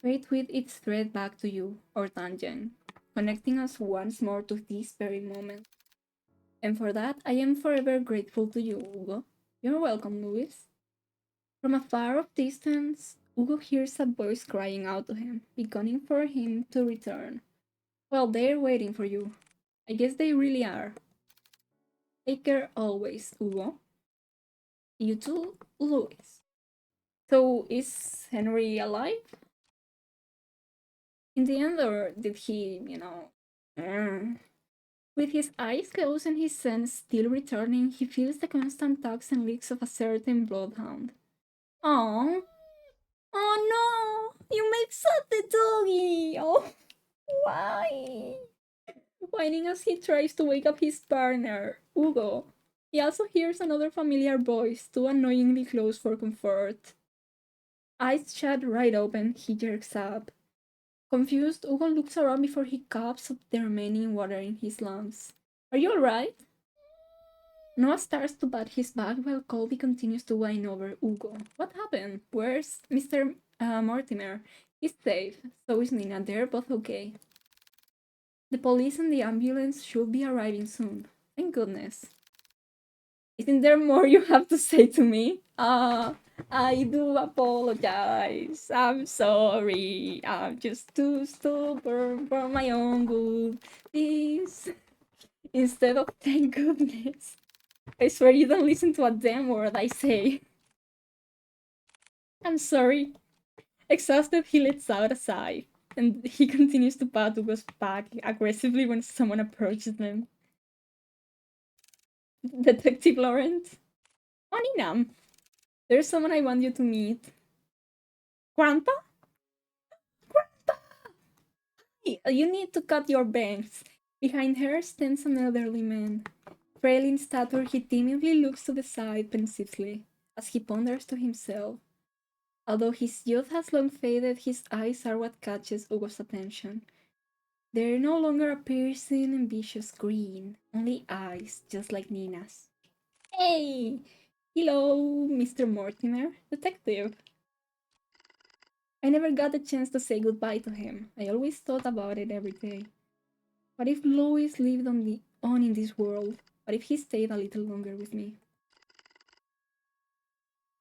fate with its thread back to you, or tangent, connecting us once more to this very moment. And for that, I am forever grateful to you, Hugo. You're welcome, Louis. From a far off distance, Hugo hears a voice crying out to him, beckoning for him to return. Well, they're waiting for you. I guess they really are. Take care always, Hugo. You too, Louis. So, is Henry alive in the end, or did he. With his eyes closed and his sense still returning, he feels the constant tugs and licks of a certain bloodhound. Oh, oh no! You made sad the doggy! Oh, why? Whining as he tries to wake up his partner, Hugo. He also hears another familiar voice, too annoyingly close for comfort. Eyes shut right open, he jerks up. Confused, Hugo looks around before he coughs up the remaining water in his lungs. Are you alright? Noah starts to pat his back while Colby continues to whine over Hugo. What happened? Where's Mr. Mortimer? He's safe. So is Nina. They're both okay. The police and the ambulance should be arriving soon. Thank goodness. Isn't there more you have to say to me? I do apologize. I'm sorry. I'm just too stubborn for my own good. This instead of thank goodness. I swear you don't listen to a damn word I say. I'm sorry. Exhausted, he lets out a sigh, and he continues to pat Hugo's back aggressively when someone approaches them. Detective Laurent? Oh, Nina, there's someone I want you to meet. Grandpa? Grandpa! You need to cut your bangs. Behind her stands an elderly man. Frail in stature, he timidly looks to the side pensively, as he ponders to himself. Although his youth has long faded, his eyes are what catches Hugo's attention. They're no longer a piercing and vicious green, only eyes, just like Nina's. Hey! Hello, Mr. Mortimer, detective. I never got the chance to say goodbye to him. I always thought about it every day. What if Louis lived on in this world? What if he stayed a little longer with me?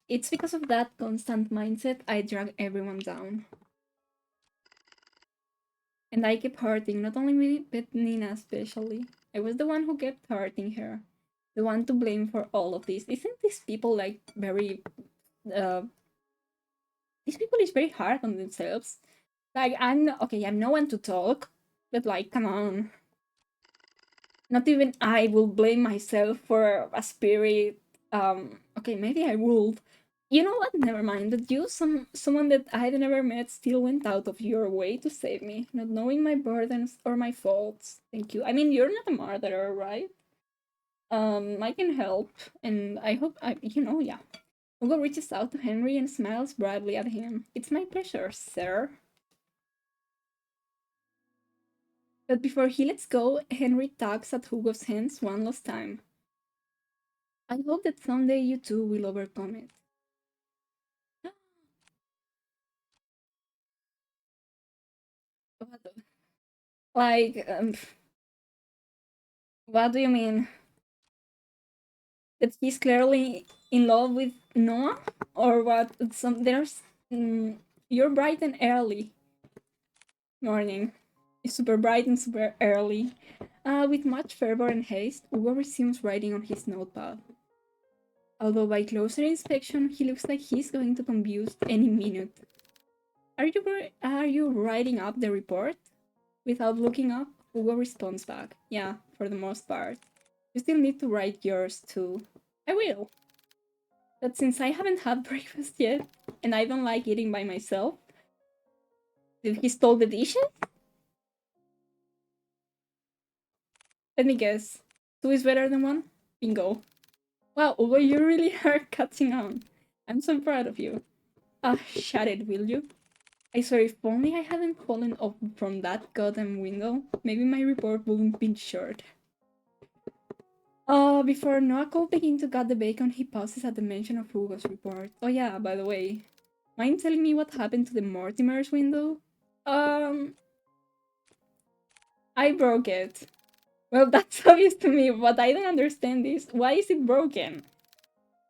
It's because of that constant mindset I drag everyone down. And I kept hurting, not only me, but Nina especially. I was the one who kept hurting her. The one to blame for all of this. Isn't these people like very uh these people is very hard on themselves? Like I'm no one to talk, but like come on. Not even I will blame myself for a spirit. Okay, maybe I would. You know what? Never mind. That you, someone that I'd never met, still went out of your way to save me, not knowing my burdens or my faults. Thank you. I mean, you're not a murderer, right? I can help, and I hope yeah. Hugo reaches out to Henry and smiles brightly at him. It's my pleasure, sir. But before he lets go, Henry tugs at Hugo's hands one last time. I hope that someday you too will overcome it. What the- Like, what do you mean? That he's clearly in love with Noah? Or what? You're bright and early. Morning. It's super bright and super early. With much fervor and haste, Hugo resumes writing on his notepad. Although by closer inspection, he looks like he's going to combust any minute. Are you writing up the report? Without looking up, Hugo responds back. Yeah, for the most part. You still need to write yours too. I will. But since I haven't had breakfast yet, and I don't like eating by myself, did he stole the dishes? Let me guess. Two is better than one? Bingo. Wow, Hugo, you really are catching on. I'm so proud of you. Shut it, will you? I swear, if only I hadn't fallen off from that goddamn window, maybe my report wouldn't be short. Before Noah Cole begins to cut the bacon, he pauses at the mention of Hugo's report. Oh yeah, by the way, mind telling me what happened to the Mortimer's window? Um, I broke it. Well, that's obvious to me, but I don't understand this. Why is it broken?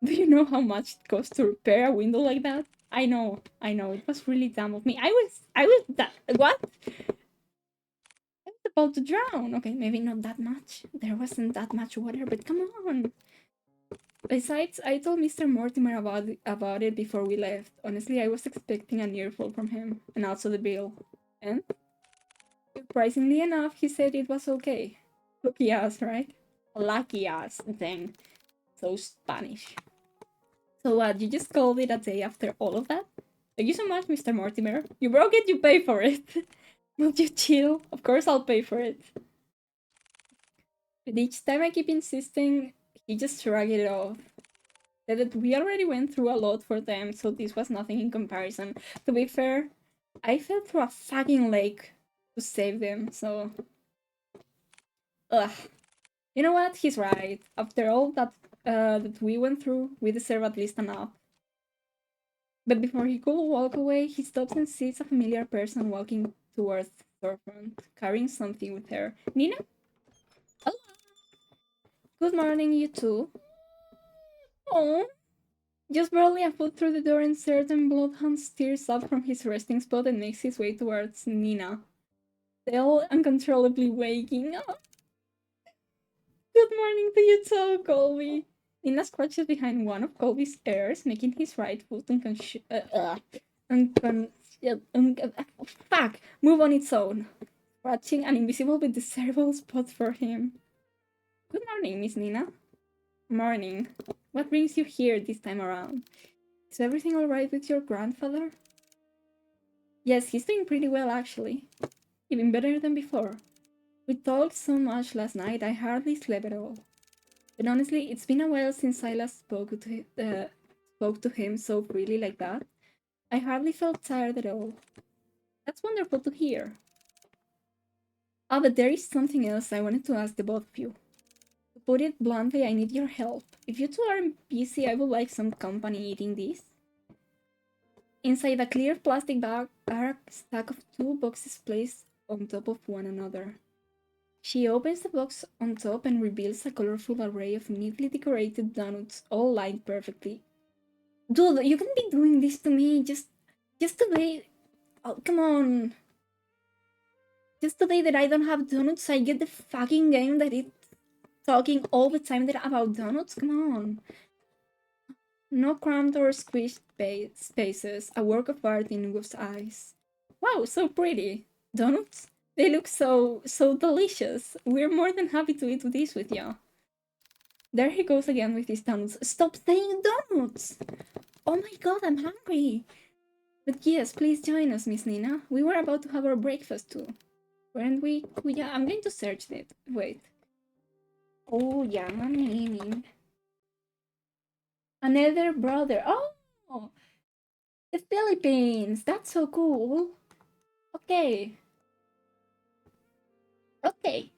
Do you know how much it costs to repair a window like that? I know, it was really dumb of me. What? I was about to drown. Okay, maybe not that much. There wasn't that much water, but come on. Besides, I told Mr. Mortimer about it before we left. Honestly, I was expecting an earful from him, and also the bill. And, surprisingly enough, he said it was okay. Lucky ass, right? Lucky ass, then. So Spanish. So what, you just called it a day after all of that? Thank you so much, Mr. Mortimer. You broke it, you pay for it. Will you chill? Of course I'll pay for it. But each time I keep insisting, he just shrugged it off. Said that we already went through a lot for them, so this was nothing in comparison. To be fair, I fell through a fucking lake to save them, so... Ugh. You know what? He's right. After all that we went through, we deserve at least enough. But before he could walk away, he stops and sees a familiar person walking towards the storefront, carrying something with her. Nina? Hello. Good morning, you two. Oh. Just barely a foot through the door and certain bloodhound steers up from his resting spot and makes his way towards Nina, still uncontrollably waking up. Good morning to you too, Colby. Nina scratches behind one of Colby's ears, making his right foot move on its own, scratching an invisible but desirable spot for him. Good morning, Miss Nina. Morning. What brings you here this time around? Is everything alright with your grandfather? Yes, he's doing pretty well actually. Even better than before. We talked so much last night, I hardly slept at all. But honestly, it's been a while since I last spoke to him so freely like that. I hardly felt tired at all. That's wonderful to hear. Ah, but there is something else I wanted to ask the both of you. To put it bluntly, I need your help. If you two aren't busy, I would like some company eating this. Inside a clear plastic bag are a stack of 2 boxes placed on top of one another. She opens the box on top and reveals a colorful array of neatly decorated donuts, all lined perfectly. Dude, you can be doing this to me just today. Oh, come on. Just today that I don't have donuts, I get the fucking game that it's talking all the time about donuts? Come on. No cramped or squished spaces, a work of art in Woof's eyes. Wow, so pretty. Donuts? They look so delicious. We're more than happy to eat this with you. There he goes again with his donuts. Stop saying donuts! Oh my god, I'm hungry. But yes, please join us, Miss Nina. We were about to have our breakfast too. Weren't we? Oh, yeah, I'm going to search it. Wait. Oh, yeah, meaning. Another brother. Oh! The Philippines! That's so cool. Okay. Okay.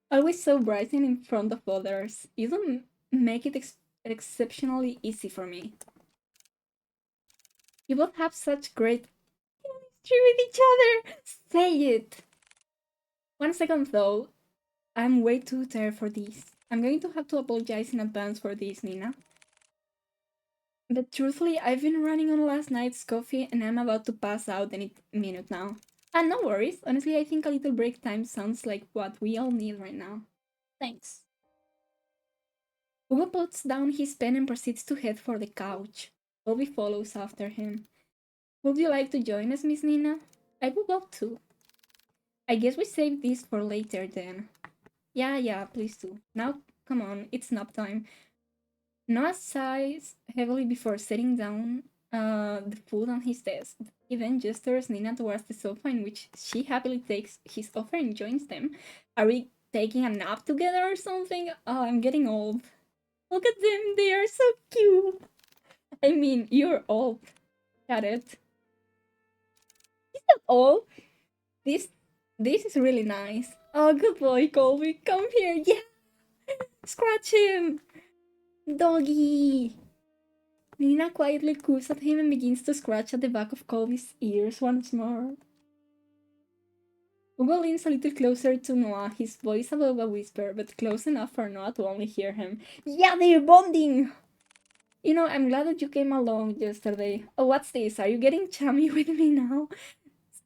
Always so bright and in front of others. You don't make it exceptionally easy for me. You both have such great chemistry with each other. Say it. 1 second though. I'm way too tired for this. I'm going to have to apologize in advance for this, Nina. But truthfully, I've been running on last night's coffee and I'm about to pass out any minute now. And no worries, honestly, I think a little break time sounds like what we all need right now. Thanks. Hugo puts down his pen and proceeds to head for the couch. Bobby follows after him. Would you like to join us, Miss Nina? I would love to. I guess we save this for later then. Yeah, please do. Now, come on, it's nap time. Noah sighs heavily before setting down the food on his desk. He then gestures Nina towards the sofa in which she happily takes his offer and joins them. Are we taking a nap together or something? Oh, I'm getting old. Look at them, they are so cute. I mean, you're old. Got it. Is that all? This this is really nice. Oh, good boy, Colby. Come here. Yeah, scratch him. Doggy. Nina quietly coos at him and begins to scratch at the back of Colby's ears once more. Hugo leans a little closer to Noah, his voice above a whisper, but close enough for Noah to only hear him. Yeah, they're bonding! You know, I'm glad that you came along yesterday. Oh, what's this? Are you getting chummy with me now?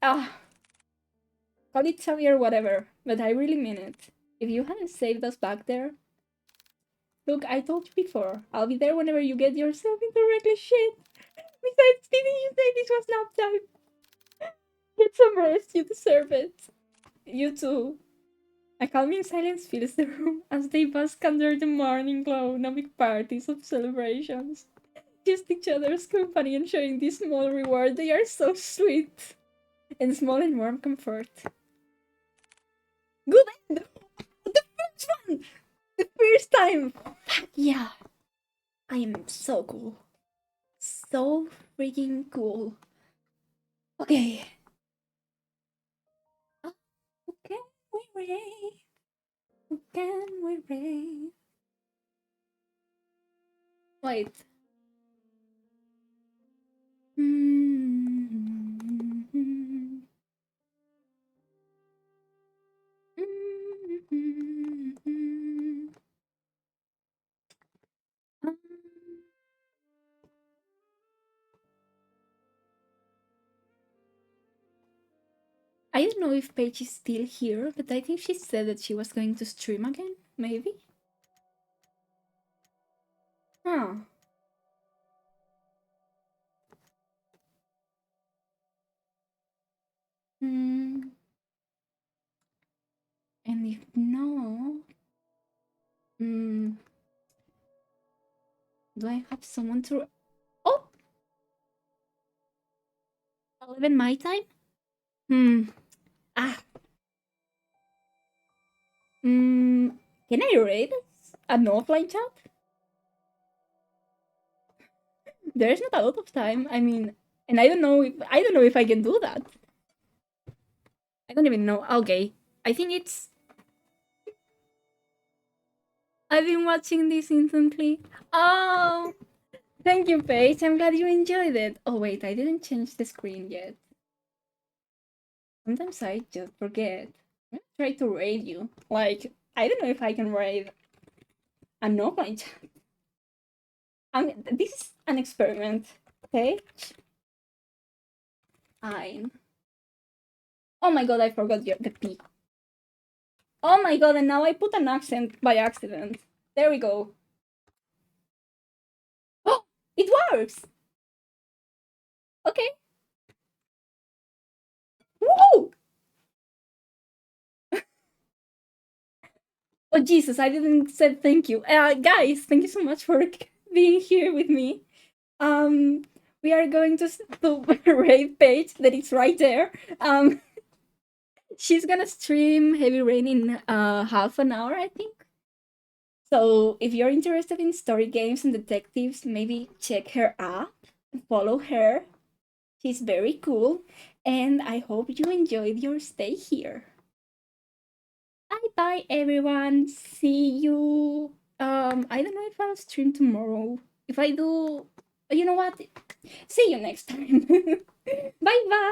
Ah, call it chummy or whatever, but I really mean it. If you hadn't saved us back there... Look, I told you before, I'll be there whenever you get yourself into reckless shit. Besides, didn't you say this was nap time? Get some rest, you deserve it. You too. A calming silence fills the room as they bask under the morning glow, no big parties of celebrations. Just each other's company and sharing this small reward. They are so sweet. And small and warm comfort. Good end! The first one! The first time! Yeah. I am so cool. So freaking cool. Okay. Okay, we rave. Can we rave? Wait. Mm-hmm. Mm-hmm. Um, I don't know if Paige is still here, but I think she said that she was going to stream again, maybe? Huh. Mm, and if no, mm, do I have someone to... Oh! 11 my time? Hmm. Ah. Can I raid an offline chat? There's not a lot of time. I mean, and I don't know if I can do that. I don't even know. Okay. I think it's... I've been watching this instantly. Oh! Thank you, Paige. I'm glad you enjoyed it. Oh, wait, I didn't change the screen yet. Sometimes I just forget. I'm gonna try to raid you. Like, I don't know if I can raid an offline chat. This is an experiment. Paige? I'm... Oh my god, I forgot the P. Oh my god, and now I put an accent by accident. There we go. Oh, it works! Okay. Woo! Oh Jesus, I didn't say thank you. Guys, thank you so much for being here with me. We are going to raid Paige that is right there. She's gonna stream Heavy Rain in half an hour, I think. So if you're interested in story games and detectives, maybe check her out, follow her. She's very cool, and I hope you enjoyed your stay here. Bye bye, everyone. See you. I don't know if I'll stream tomorrow. If I do, you know what? See you next time. Bye bye.